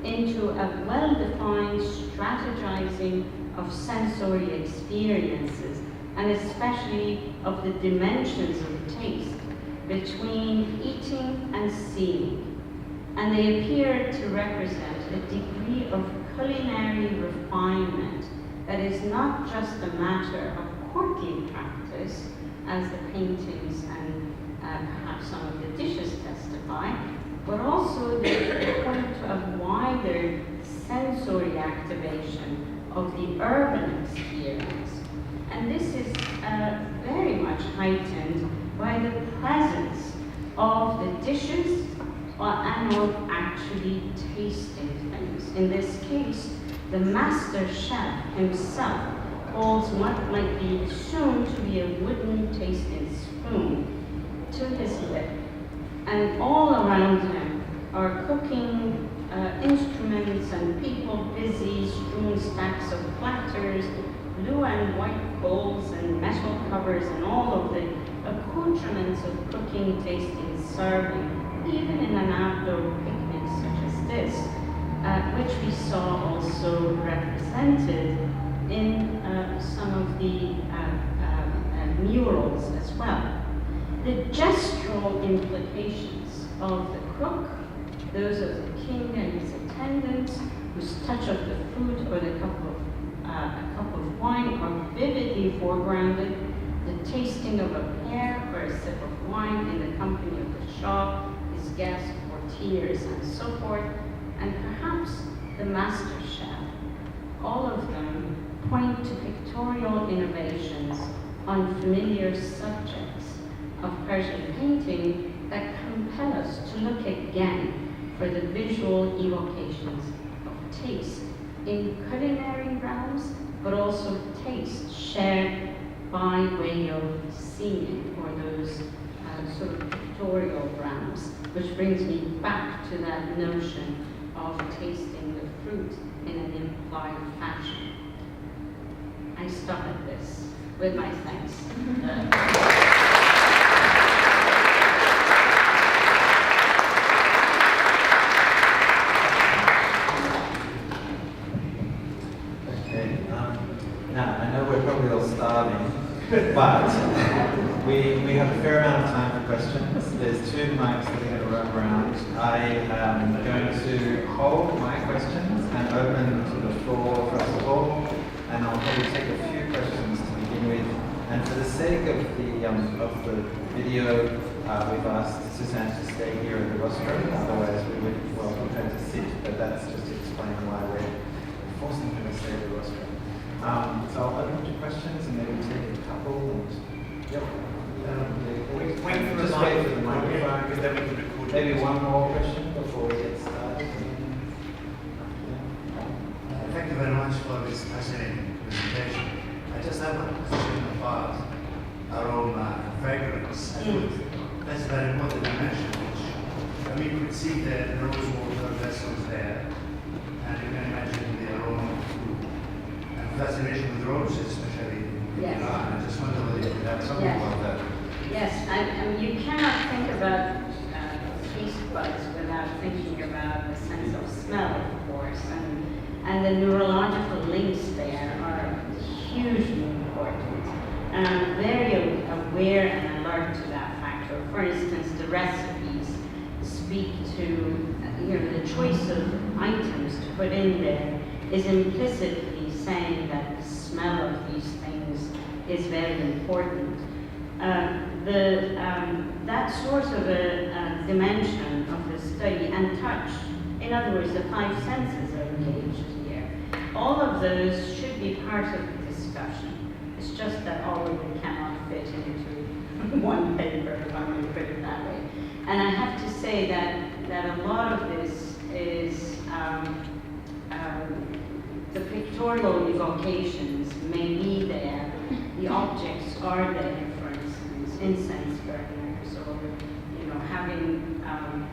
into a well-defined strategizing of sensory experiences, and especially of the dimensions of taste between eating and seeing. And they appear to represent a degree of culinary refinement that is not just a matter of courtly practice, as the paintings and perhaps some of the dishes testify, but also they point to a wider sensory activation of the urban experience. And this is very much heightened by the presence of the dishes and of actually tasting things. In this case, the master chef himself holds what might be assumed to be a wooden tasting spoon to his lip. And all around him are cooking instruments and people busy strewn stacks of platters, blue and white bowls and metal covers, and all of the accoutrements of cooking, tasting, serving, even in an outdoor picnic such as this, which we saw also represented in some of the murals as well. The gestural implications of the cook, those of the king and his attendants, whose touch of the food or the a cup of wine are vividly foregrounded. The tasting of a pear or a sip of wine in the company of the Shah, his guests, courtiers, and so forth, and perhaps the master chef. All of them point to pictorial innovations on familiar subjects of Persian painting that compel us to look again for the visual evocations of taste in culinary realms, but also taste shared by way of seeing, or those sort of pictorial realms, which brings me back to that notion of tasting the fruit in an implied fashion. I stop at this with my thanks. starving, but we have a fair amount of time for questions. There's 2 mics that we're going to run around. I am going to hold my questions and open to the floor first of all, and I'll maybe take a few questions to begin with. And for the sake of the video, we've asked Sussan to stay here at the rostrum, otherwise we would welcome her to sit, but that's just to explain why we're forcing her to stay at the rostrum. So I'll open to questions and maybe take a couple and Wait for just wait for the microphone. because then we can record. Maybe one more question before we get started. Thank you very much for this fascinating presentation. I just have one question about our own fragrance. That's a very important dimension, which we could see the rose water vessels there, and you can imagine their own food. And fascination with roses, especially in Yes. Iran. I just wonder whether you could have something Yes. about that. Yes, and you cannot think about taste buds without thinking about the sense of smell, of course, and the neurological links there are hugely important. And I'm very aware and alert to that factor. For instance, the recipes speak to the choice of items to put in there is implicitly saying that the smell of these things is very important. That sort of a dimension of the study and touch, in other words, the 5 senses are engaged here. All of those should be part of the discussion. It's just that all of it cannot fit into one paper, if I'm going to put it that way. And I have to say that a lot of this is the pictorial evocations may be there, the objects are there, for instance, incense burners, or having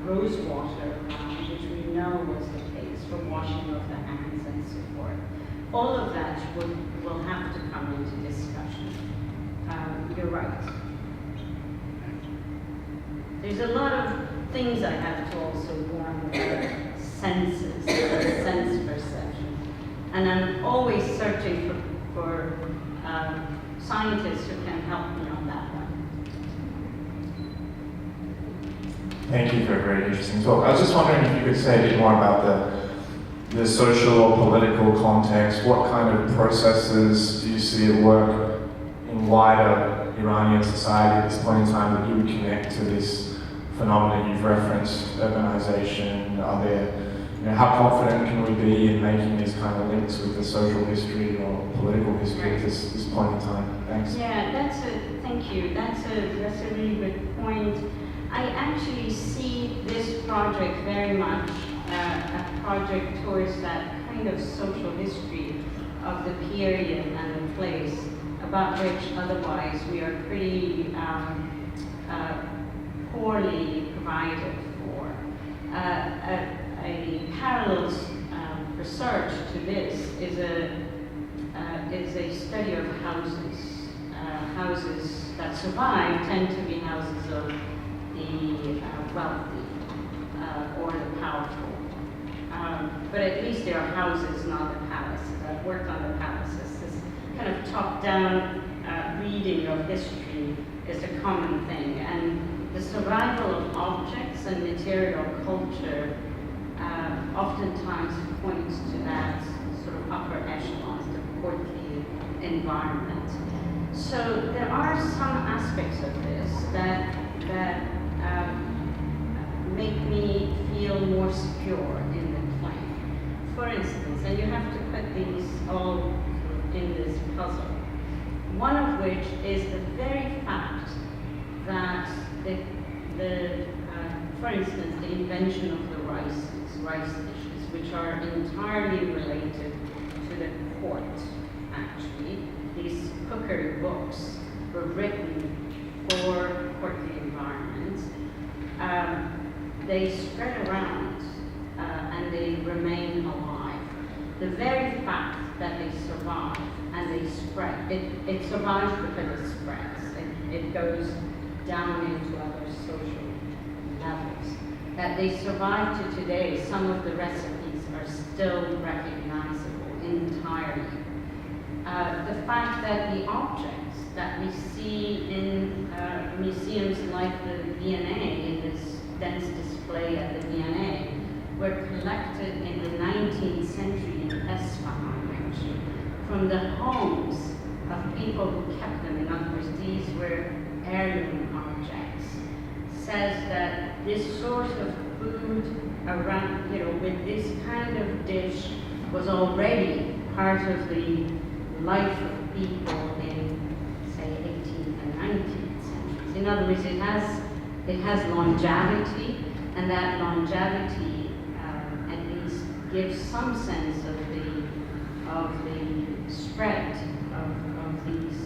rose water around, which we know was the case for washing of the hands and so forth. All of that will have to come into discussion. You're right. There's a lot of things I have to also warn about senses, sense perception. And I'm always searching for scientists who can help me on that one. Thank you for a very interesting talk. I was just wondering if you could say a bit more about the social or political context. What kind of processes do you see at work in wider Iranian society at this point in time that you would connect to this phenomenon you've referenced, urbanization? Are there, how confident can we be in making these kind of links with the social history or political history at this point in time? Thanks. Yeah, thank you. That's a really good point. I actually see this project very much a project towards that kind of social history of the period and the place, about which otherwise we are pretty poorly provided for. A parallel research to this is a study of houses. Houses that survive tend to be houses of the wealthy or the powerful. But at least there are houses, not the palaces. I've worked on the palaces. This kind of top-down reading of history is a common thing. And the survival of objects and material culture oftentimes points to that sort of upper echelons, the courtly environment. So there are some aspects of this that make me feel more secure in the claim. For instance, and you have to put these all in this puzzle, one of which is the very fact that for instance, the invention of the rice dishes, which are entirely related to the court, actually. These cookery books were written for courtly environments. They spread around and they remain alive. The very fact that they survive and they spread, it survives because it spreads. It goes down into other social levels. That they survive to today, some of the recipes are still recognizable entirely. the fact that the objects that we see in museums like the V&A, in this dense display at the V&A, were collected in the 19th century in Isfahan, actually, from the homes of people who kept them. In other words, these were heirloom objects. Says that this sort of food around, with this kind of dish was already part of the life of people in, say, 18th and 19th centuries. In other words, it has longevity, and that longevity at least gives some sense of the spread of these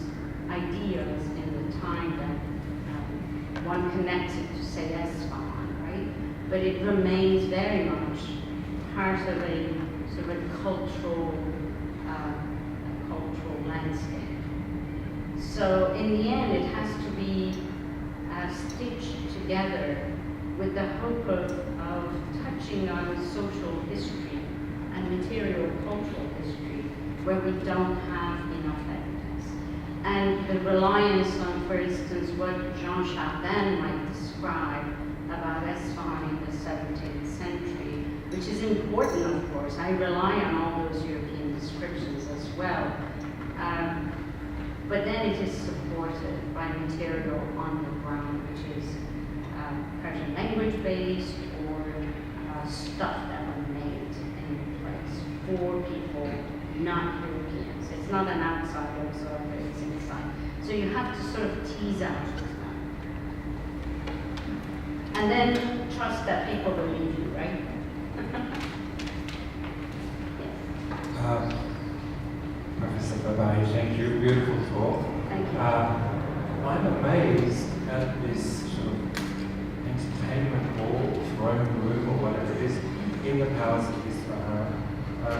ideas in the time that one connects it to, say, Isfahan, right? But it remains very much part of a sort of a cultural landscape. So in the end, it has to be stitched together with the hope of touching on social history and material cultural history where we don't have enough evidence. And the reliance on, for instance, what Jean Chardin might describe about Isfahan in the 17th century, which is important, of course. I rely on all those European descriptions as well. But then it is supported by material on the ground, which is Persian language based or stuff that were made in the place for people not Europeans. It's not an outside observer, it's inside. So you have to sort of tease out of that. And then trust that people believe you, right? Professor Babaie, thank you. Beautiful talk. Thank you. I'm amazed at this sort of entertainment hall, throne room, or whatever it is, in the palace of Isfahan,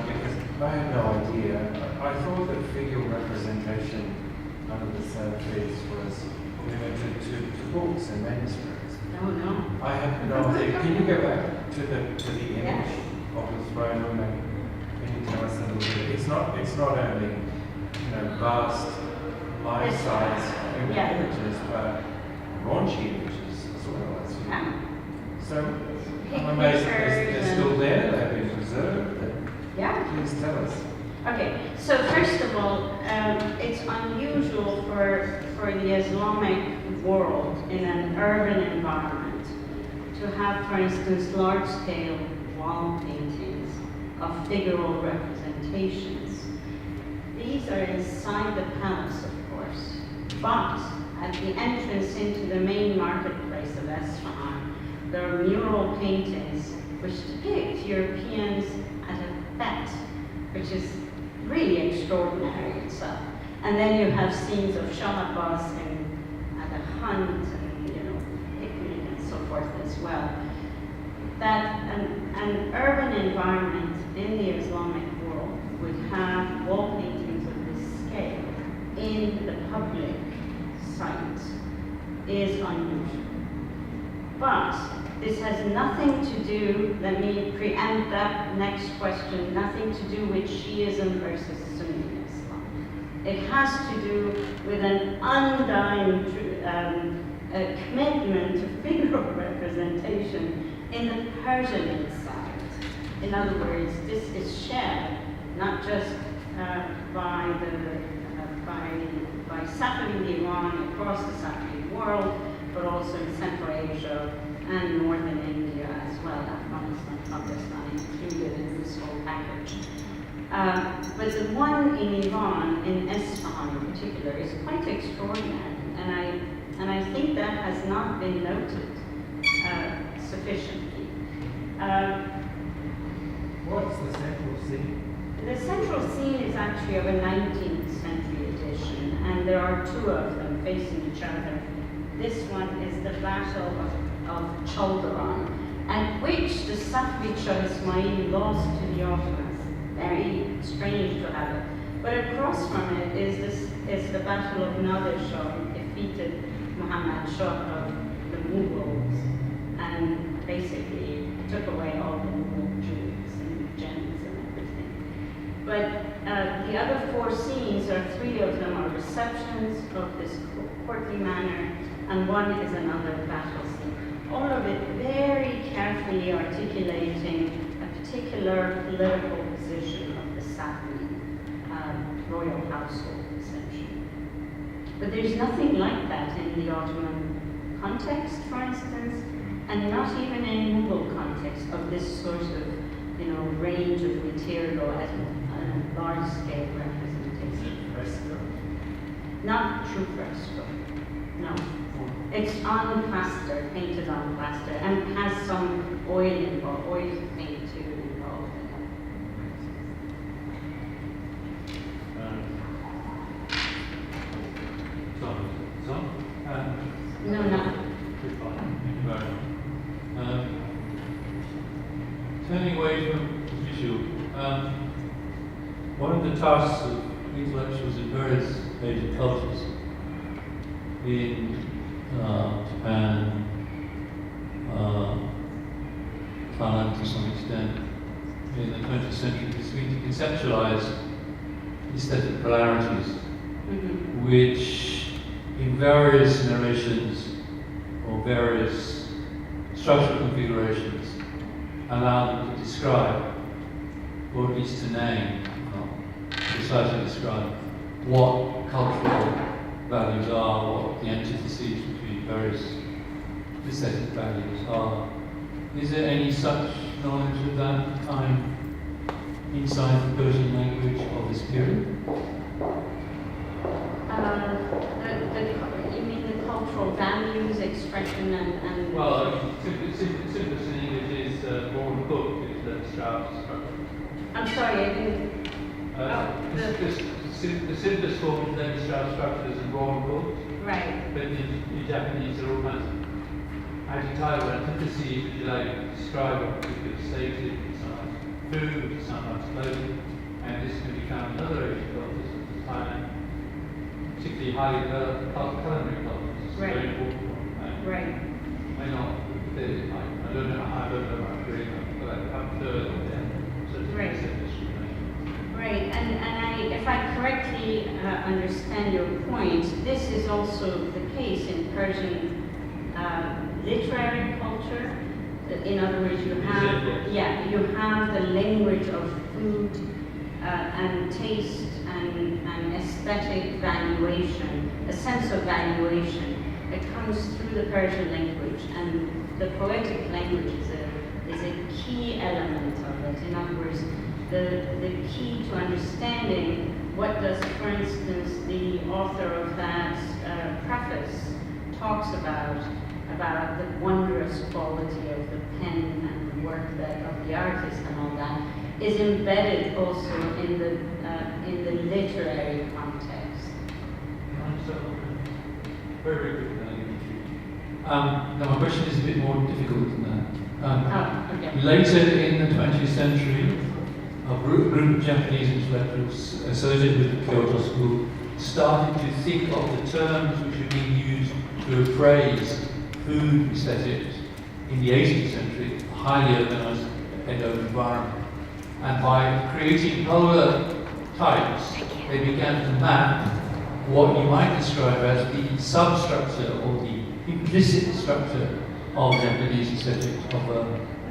because I had no idea. I thought that figure representation under the Safavids was limited to books and manuscripts. No. I had no idea. Can you go back to the image of the throne room and can you tell us a little bit? It's not only vast life-size images, but raunchy images as well. So I'm amazed that they're still there. They've been preserved. Yeah. Please tell us. Okay, so first of all, it's unusual for the Islamic world in an urban environment to have, for instance, large-scale wall paintings of figural representations. These are inside the palace, of course, but at the entrance into the main marketplace of Isfahan, there are mural paintings which depict Europeans at a fete, which is really extraordinary itself. And then you have scenes of Shah Abbas at a hunt and, picnic and so forth as well. That an urban environment in the Islamic world would have wall paintings of this scale in the public site is unusual. But this has nothing to do, let me preempt that next question, nothing to do with Shiism versus Sunni Islam. It has to do with an undying commitment to figural representation in the Persian inside. In other words, this is shared not just by Safavid Iran across the Safavid world, but also in Central Asia and Northern India as well, Afghanistan, Pakistan included in this whole package. But the one in Iran, in Isfahan in particular, is quite extraordinary, and I think that has not been noted sufficiently. What's the central scene? The central scene is actually of a 19th century edition, and there are two of them facing each other. This one is the Battle of Chaldaran, at which the Safavid Shah Ismail lost to the Ottomans. Very strange to have it. But across from it is the Battle of Nadir Shah, who defeated Muhammad Shah of the Mughals, and basically took away all the Mughal jewels and gems and everything. But the other 4 scenes, or 3 of them are receptions of this courtly manner, and 1 is another battle scene. All of it very carefully articulating a particular political position of the Safavid royal household, essentially. But there's nothing like that in the Ottoman context, for instance, and not even in Mughal context of this sort of, range of material as a large-scale representation. Fresco? Not true fresco, no. It's on plaster, painted on plaster, and has some oil involved, oil paint too involved in it. No, no. Thank you very much. Turning away from visual, one of the tasks of intellectuals in various Asian cultures, in Japan, Thailand to some extent, in the 20th century, has been to conceptualize aesthetic polarities, which in various narrations or various structural configurations allow them to describe, or at least to name, precisely describe, what cultural values are, what the antitheses between various aesthetic values are. Is there any such knowledge of that kind inside the Persian language of this period? You mean the cultural values, expression, and Well, simplest in English is born cook, is the Strauss structure. I'm sorry, I didn't. The simplest form of the Strauss structure is born cook, Right. but in Japanese there are all kinds of adjectival antitheses, if you like, describe a particular state, sometimes food, sometimes clothing, and this can be found in other Asian cultures, such as Thailand, particularly highly developed culinary cultures. It's Right. very important. Right. May not, I don't know about Korea, but I haven't heard of them. So it's Right. discrimination. Right, and if I correctly understand your point, this is also the case in Persian literary culture. In other words, you have, you have the language of food and taste and aesthetic valuation, a sense of valuation that comes through the Persian language, and the poetic language is a key element of it. In other words, the key to understanding what does, for instance, the author of that preface talks about the wondrous quality of the pen and the work of the artist and all that, is embedded also in the literary context. Very good. Now my question is a bit more difficult than that. Okay. Later in the 20th century, a group of Japanese intellectuals associated with the Kyoto School started to think of the terms which were being used to appraise food aesthetics in the 18th century, highly urbanized Edo environment. And by creating polar types, they began to map what you might describe as the substructure or the implicit structure of Japanese aesthetics of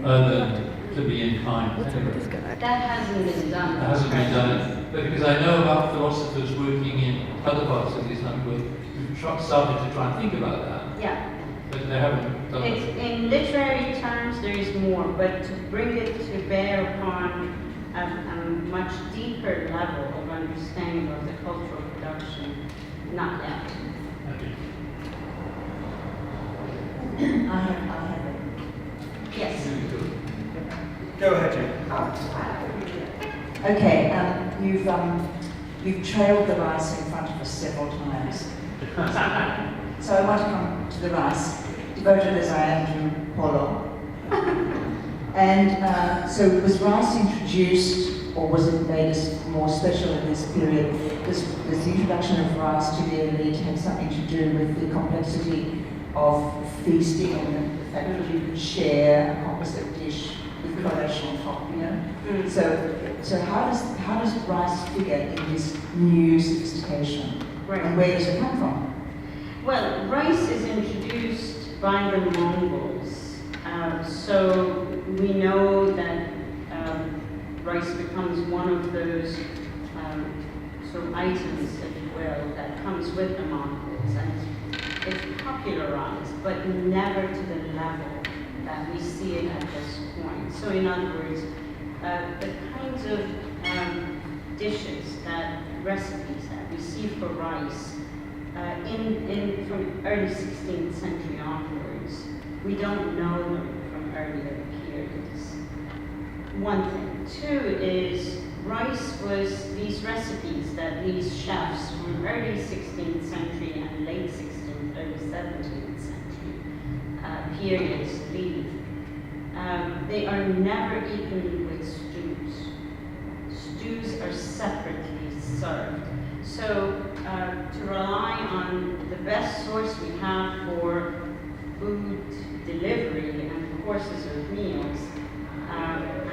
urban plebeian kind. That hasn't been done. That hasn't been done, but because I know about philosophers working in other parts of the Islamic world who've started to try and think about that, Yeah. but they haven't done it. In literary terms, there is more, but to bring it to bear upon a much deeper level of understanding of the cultural production, not yet. I have it. Yes. Go ahead, Jim. Okay, you've trailed the rice in front of us several times. So I want to come to the rice, devoted as I am to polo. And so was rice introduced, or was it made more special in this period? Does the introduction of rice to the elite have something to do with the complexity of feasting and the fact that you could share a composite dish with collation on top, you know? So So how does rice figure in this new sophistication? Right. And where does it come from? Well, rice is introduced by the Mongols. So we know that rice becomes one of those sort of items, if you will, that comes with the Mongols. And it's popularized, but never to the level that we see it at this point. So in other words, the kinds of dishes, recipes that we see for rice from early 16th century onwards, we don't know them from earlier periods. One thing. Two is rice was these recipes that these chefs from early 16th century and late 16th, early 17th century periods leave. They are never eaten with stews. Stews are separately served. So to rely on the best source we have for food delivery and courses of meals, I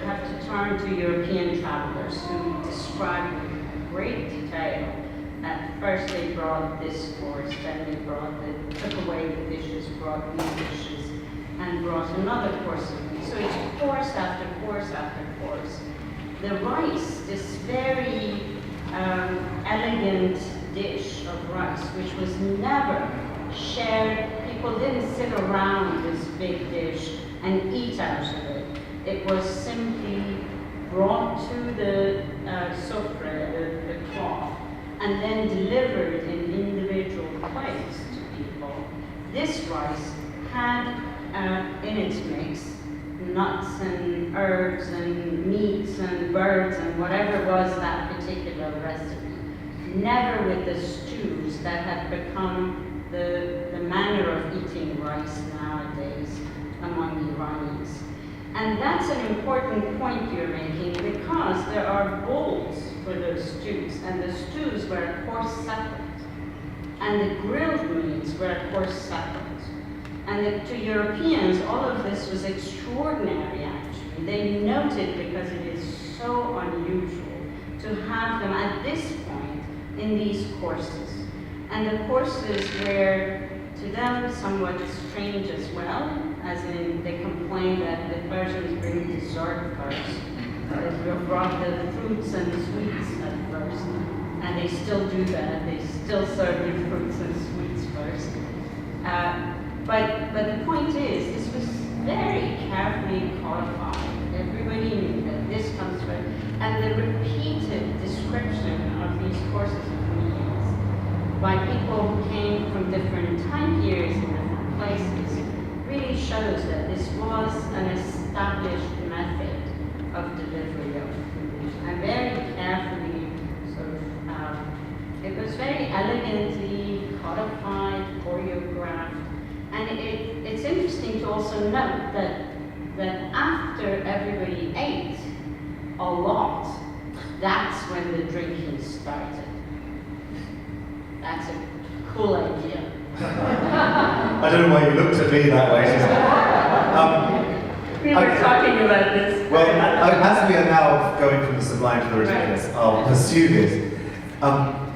have to turn to European travelers who describe with great detail. At first they brought this course, then they took away the dishes, brought these dishes, and brought another course of meals. So it's course after course after course. The rice, this very elegant dish of rice, which was never shared. People didn't sit around this big dish and eat out of it. It was simply brought to the sofra, the cloth, and then delivered in individual plates to people. This rice had in its mix nuts and herbs and meats and birds and whatever was that particular recipe. Never with the stews that have become the manner of eating rice nowadays among Iranians. And that's an important point you're making, because there are bowls for those stews, and the stews were of course separate, and the grilled meats were of course separate. And to Europeans, all of this was extraordinary actually. They noted, because it is so unusual to have them at this point in these courses. And the courses were to them somewhat strange as well, as in they complain that the Persians bring dessert first. They brought the fruits and sweets at first, and they still do that. They still serve you fruits and sweets first. But the point is, this was very carefully codified. Everybody knew that this comes from, and the repeated description of these courses of meals by people who came from different time periods and different places really shows that this was an established method of delivery of food, and very carefully it was very elegantly codified, choreographed. And it's interesting to also note that after everybody ate a lot, that's when the drinking started. That's a cool idea. I don't know why you looked at me that way. We were talking about this. Well, as we are now going from the sublime to the ridiculous, I'll pursue this.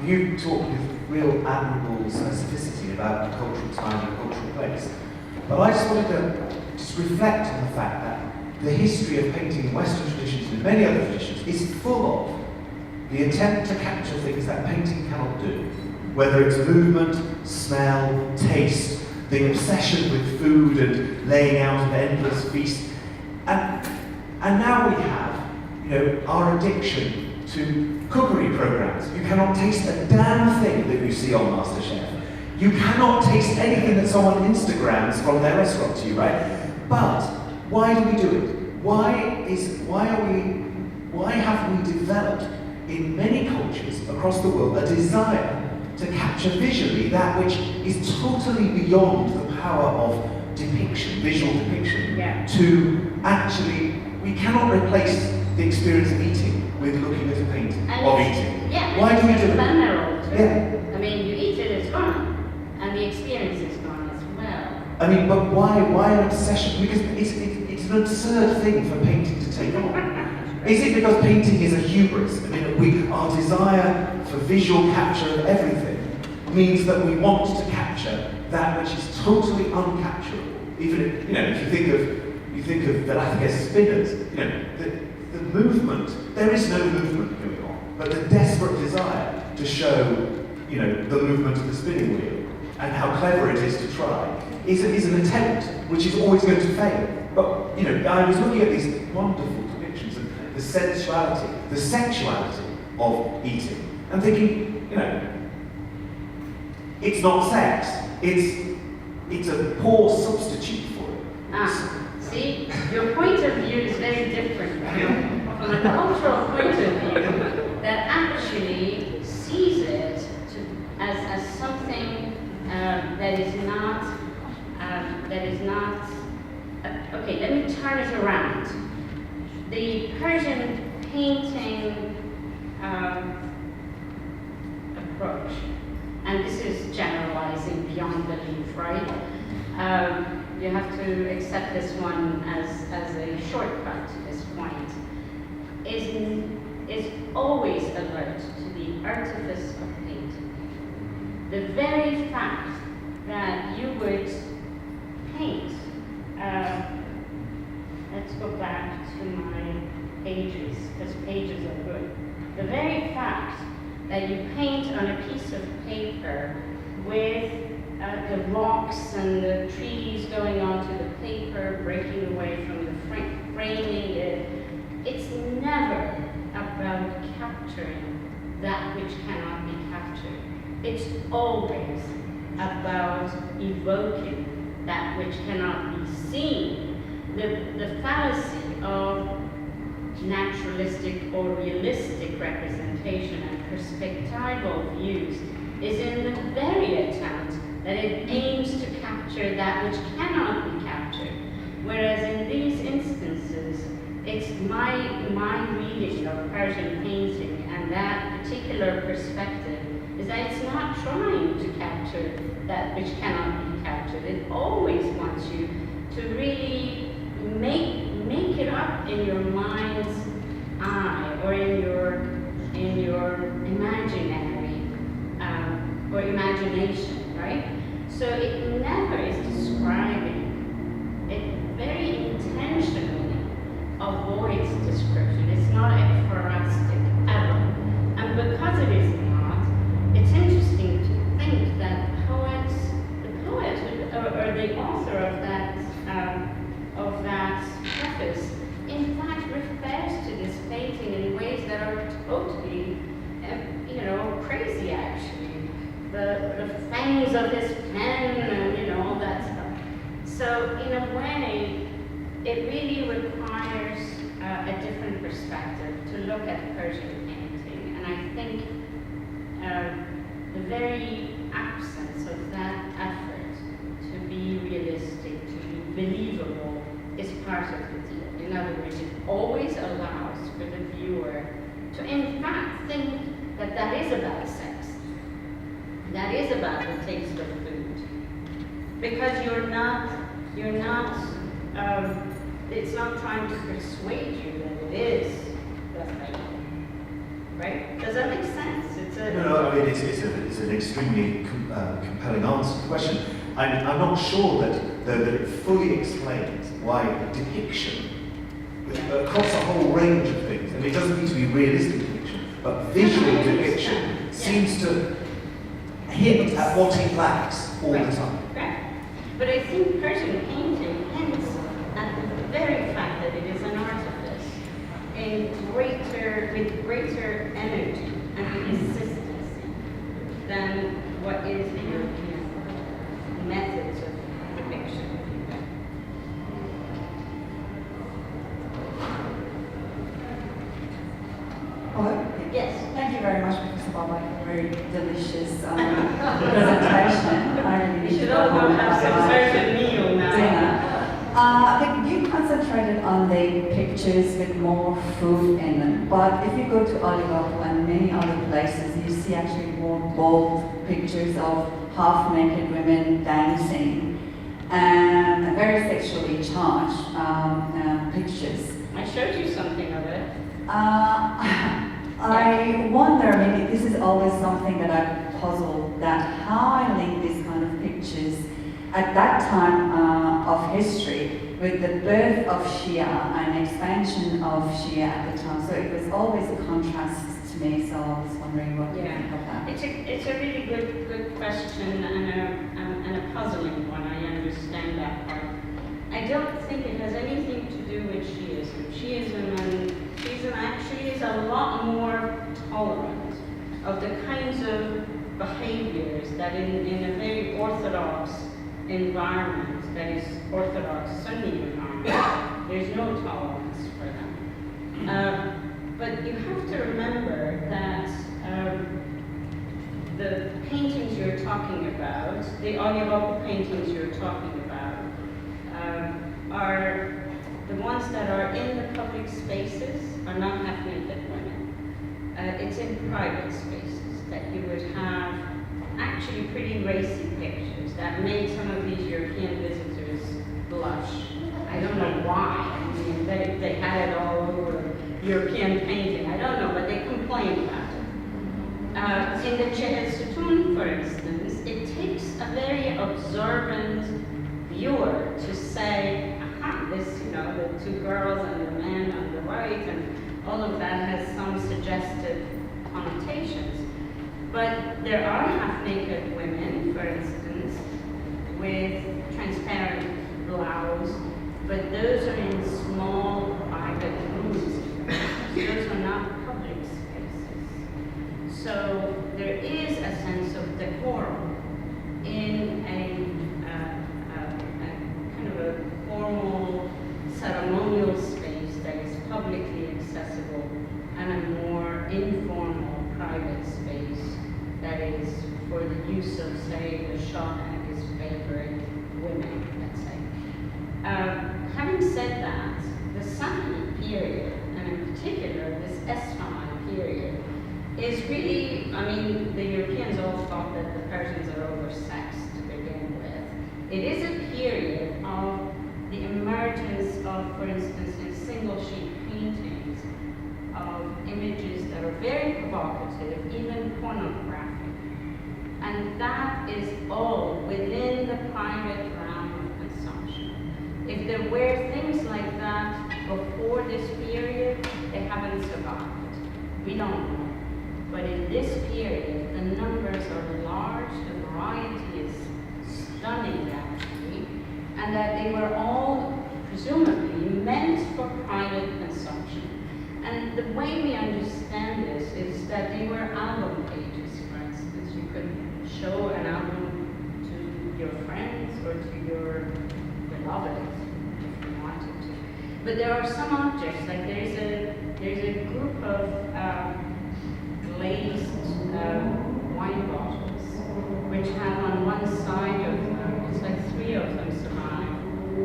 You talk with real admirable specificity about the cultural time and cultural place. But I just wanted to reflect on the fact that the history of painting in Western traditions and many other traditions is full of the attempt to capture things that painting cannot do. Whether it's movement, smell, taste, the obsession with food and laying out an endless feast. And now we have, our addiction to cookery programs. You cannot taste a damn thing that you see on MasterChef. You cannot taste anything that's on Instagrams from their restaurant to you, right? But why do we do it? Why have we developed in many cultures across the world a desire to capture visually that which is totally beyond the power of depiction, visual depiction, to actually, we cannot replace the experience of eating with looking at a painting of eating. Yeah, why do we do it? Ephemeral too. Yeah. I mean, you eat it, it's gone, and the experience is gone as well. I mean, but why an obsession? Because it's an absurd thing for painting to take on. Is it because painting is a hubris? I mean, our desire for visual capture of everything means that we want to capture that which is totally uncapturable. Even if, if you think of Velázquez spinners, the movement, there is no movement going on, but the desperate desire to show, the movement of the spinning wheel and how clever it is to try is an attempt which is always going to fail. But, I was looking at these wonderful depictions of the sensuality, the sexuality of eating, and thinking, it's not sex, it's a poor substitute for it. See, your point of view is very different from a cultural point of view that actually sees it as something that is not. Okay, let me turn it around. The Persian painting approach, and this is generalizing beyond belief, right? You have to accept this one as a shortcut to this point, is always alert to the artifice of painting. The very fact that you would paint, let's go back to my pages, because pages are good. The very fact that you paint on a piece of paper with the rocks and the trees going onto the paper, breaking away from the framing it, it's never about capturing that which cannot be captured. It's always about evoking that which cannot be seen. The fallacy of naturalistic or realistic representation and perspectival views is in the very attempt that it aims to capture that which cannot be captured. Whereas in these instances, it's my reading of Persian painting and that particular perspective is that it's not trying to capture that which cannot be captured. It always wants you to really make it up in your mind's eye or in your imaginary or imagination, right? So it never is describing. It very intentionally avoids description. It's not ekphrastic ever. And because it is not, it's interesting to think that the poet or the author of that preface, in fact, refers to this painting in ways that are totally, crazy actually. The fangs of his pen and all that stuff. So in a way, it really requires a different perspective to look at Persian painting, and I think the very absence of that effort to be realistic, to be believable, is part of the deal. In other words, it always allows for the viewer to in fact think that that is about sex, that is about the taste of food, because it's not trying to persuade you that it is the thing, right? Does that make sense? No, I mean, it's an extremely compelling answer to the question. I'm not sure that it fully explains why depiction, across a whole range of things, and it doesn't need to be realistic depiction, but visual depiction seems to hint at what it lacks all the time. Right. But I think Persian painting hints at the very fact that it is an artifice with greater energy and consistency than what is the European methods of depiction. Hello? Yes. Thank you very much, Professor Babaie, for a very delicious presentation. I really You need should to all go home have some and Persian meal now. dinner. I think you concentrated on the pictures with more food in them, but if you go to Aligarh and many other places, you see actually more bold pictures of half-naked women dancing and very sexually charged pictures. I showed you something of it. I wonder, I mean, this is always something that I'm puzzled that how I link these kind of pictures at that time of history with the birth of Shia and expansion of Shia at the time. So it was always a contrast to me, so I was wondering what you think of that. It's a really good question and a puzzling one. I understand that part. I don't think it has anything to do with Shiism. Shiism actually is a lot more tolerant of the kinds of behaviors that in a very orthodox environment, that is orthodox Sunni environment, there's no tolerance for them. But you have to remember that the paintings you're talking about, the Arabic paintings you're talking about, are the ones that are in the public spaces are not half-naked women. It's in private spaces that you would have actually pretty racy pictures that made some of these European visitors blush. I don't know why. I mean, they had it all over European painting. I don't know, but they complained about it. In the Chehed Sutun, for instance, it takes a very observant viewer to say, this, the two girls and the man on the right, and all of that has some suggestive connotations. But there are half-naked women, for instance, with transparent blouse, but those are in small private rooms. Those are not public spaces. So there is a sense of decorum in a kind of a formal ceremonial space that is publicly accessible and a more informal private space that is for the use of, say, the Shah and his favorite women, let's say. Having said that, the Safavid period, and in particular this Isfahan period, is really, I mean, the Europeans all thought that the Persians are oversexed to begin with. It is a period of the emergence of, for instance, in single sheet paintings, of images that are very provocative, even pornographic. And that is all within the private realm of consumption. If there were things like that before this period, they haven't survived. We don't know. But in this period, the numbers are large, the variety is stunning actually, and that they were all presumably meant for private consumption. And the way we understand this is that they were album pages, for instance. You could show an album to your friends or to your beloved if you wanted to. But there are some objects, like there's a group of glazed wine bottles, which have on one side of them, it's like 3 of them survive,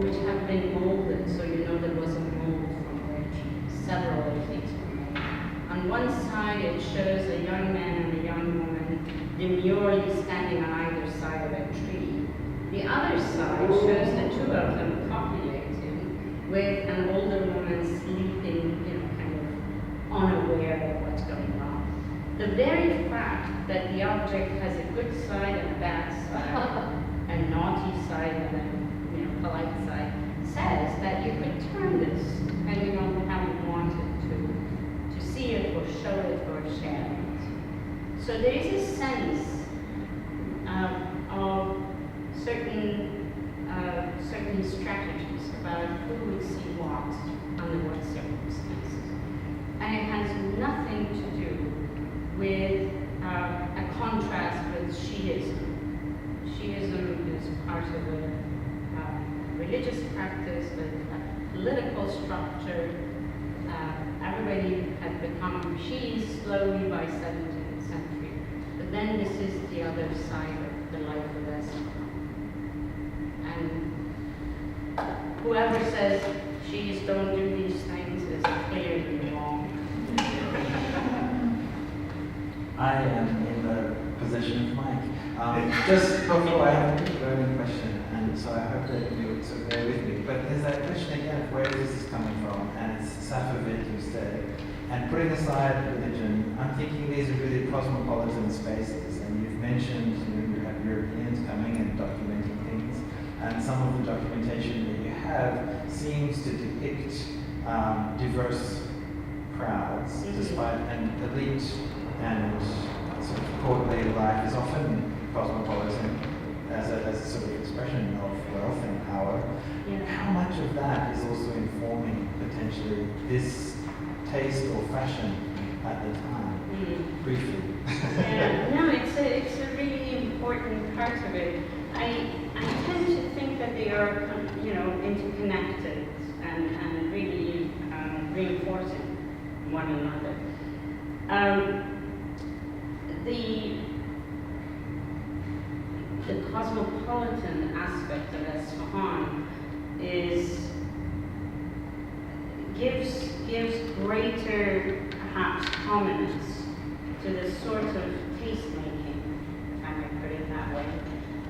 which have been molded, so you know there was a mold from which several of these were made. On one side it shows a young man and a young woman demurely standing on either side of a tree. The other side shows the 2 of them copulating with an older woman sleeping, kind of unaware of what's going on. The very fact that the object has a good side and a bad side, a naughty side and a polite side, says that you could turn this depending on how you wanted to see it or show it or share it. So there is a sense of certain strategies about who would see what under what circumstances. And it has nothing to do with a contrast with Shiism. Shiism is part of a religious practice with a political structure. Everybody had become Shiis slowly by 17th century. But then this is the other side of the life of Islam. And whoever says Shiis don't do these things is clearly wrong. I am in the position of Mike. Just before I have a burning question, and so I hope that you would sort of bear with me. But there's that question again of where is this coming from, and it's Safavid instead. And putting aside religion, I'm thinking these are really cosmopolitan spaces. And you've mentioned, you have Europeans coming and documenting things, and some of the documentation that you have seems to depict diverse crowds, despite an elite and sort of courtly life is often cosmopolitan as a sort of expression of wealth and power. Yeah. How much of that is also informing potentially this taste or fashion at the time? Briefly. Yeah, no, it's a really important part of it. I tend to think that they are, interconnected and really reinforcing one another. The cosmopolitan aspect of Isfahan gives greater, perhaps, prominence to the sort of taste making, if I may put it that way,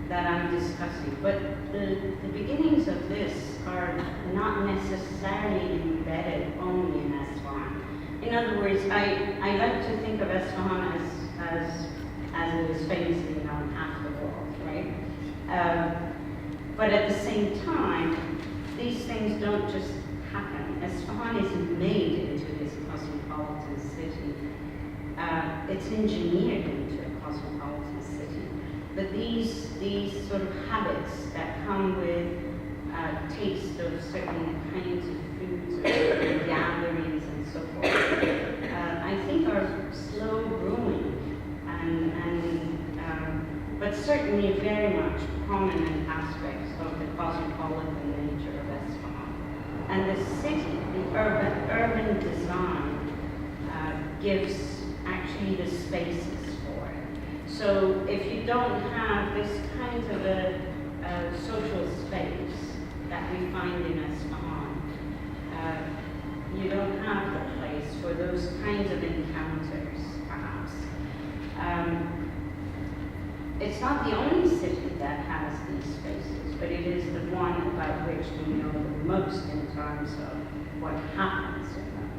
that I'm discussing. But the beginnings of this are not necessarily embedded only in Isfahan. In other words, I like to think of Isfahan as it is famously known half the world, right? But at the same time, these things don't just happen. Isfahan is made into this cosmopolitan city. It's engineered into a cosmopolitan city. But these sort of habits that come with taste of certain kinds of foods or gatherings and so forth, I think are slow brewing but certainly very much prominent aspects of the cosmopolitan nature of Isfahan. And the city, the urban design gives actually the spaces for it. So if you don't have this kind of a social space that we find in Isfahan, you don't have the place for those kinds of encounters, perhaps. It's not the only city that has these spaces, but it is the one about which we know the most in terms of what happens in them.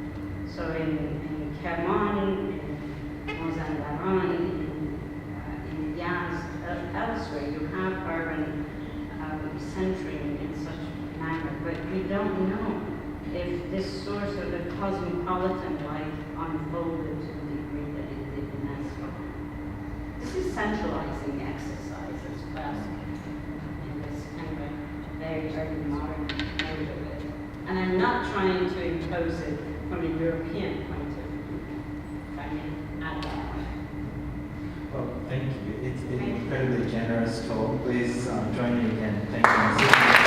So in Kerman, in Mazandaran, in Yaz, elsewhere, you have urban centering in such a manner, but we don't know if this sort of a cosmopolitan life unfolded to the degree that it did in Isfahan. This is centralizing exercise as well in this kind of a very, very modern mode of it. And I'm not trying to impose it from a European point of view, if I may add that one. Well, thank you. It's been an incredibly generous talk. Please join me again. Thank you.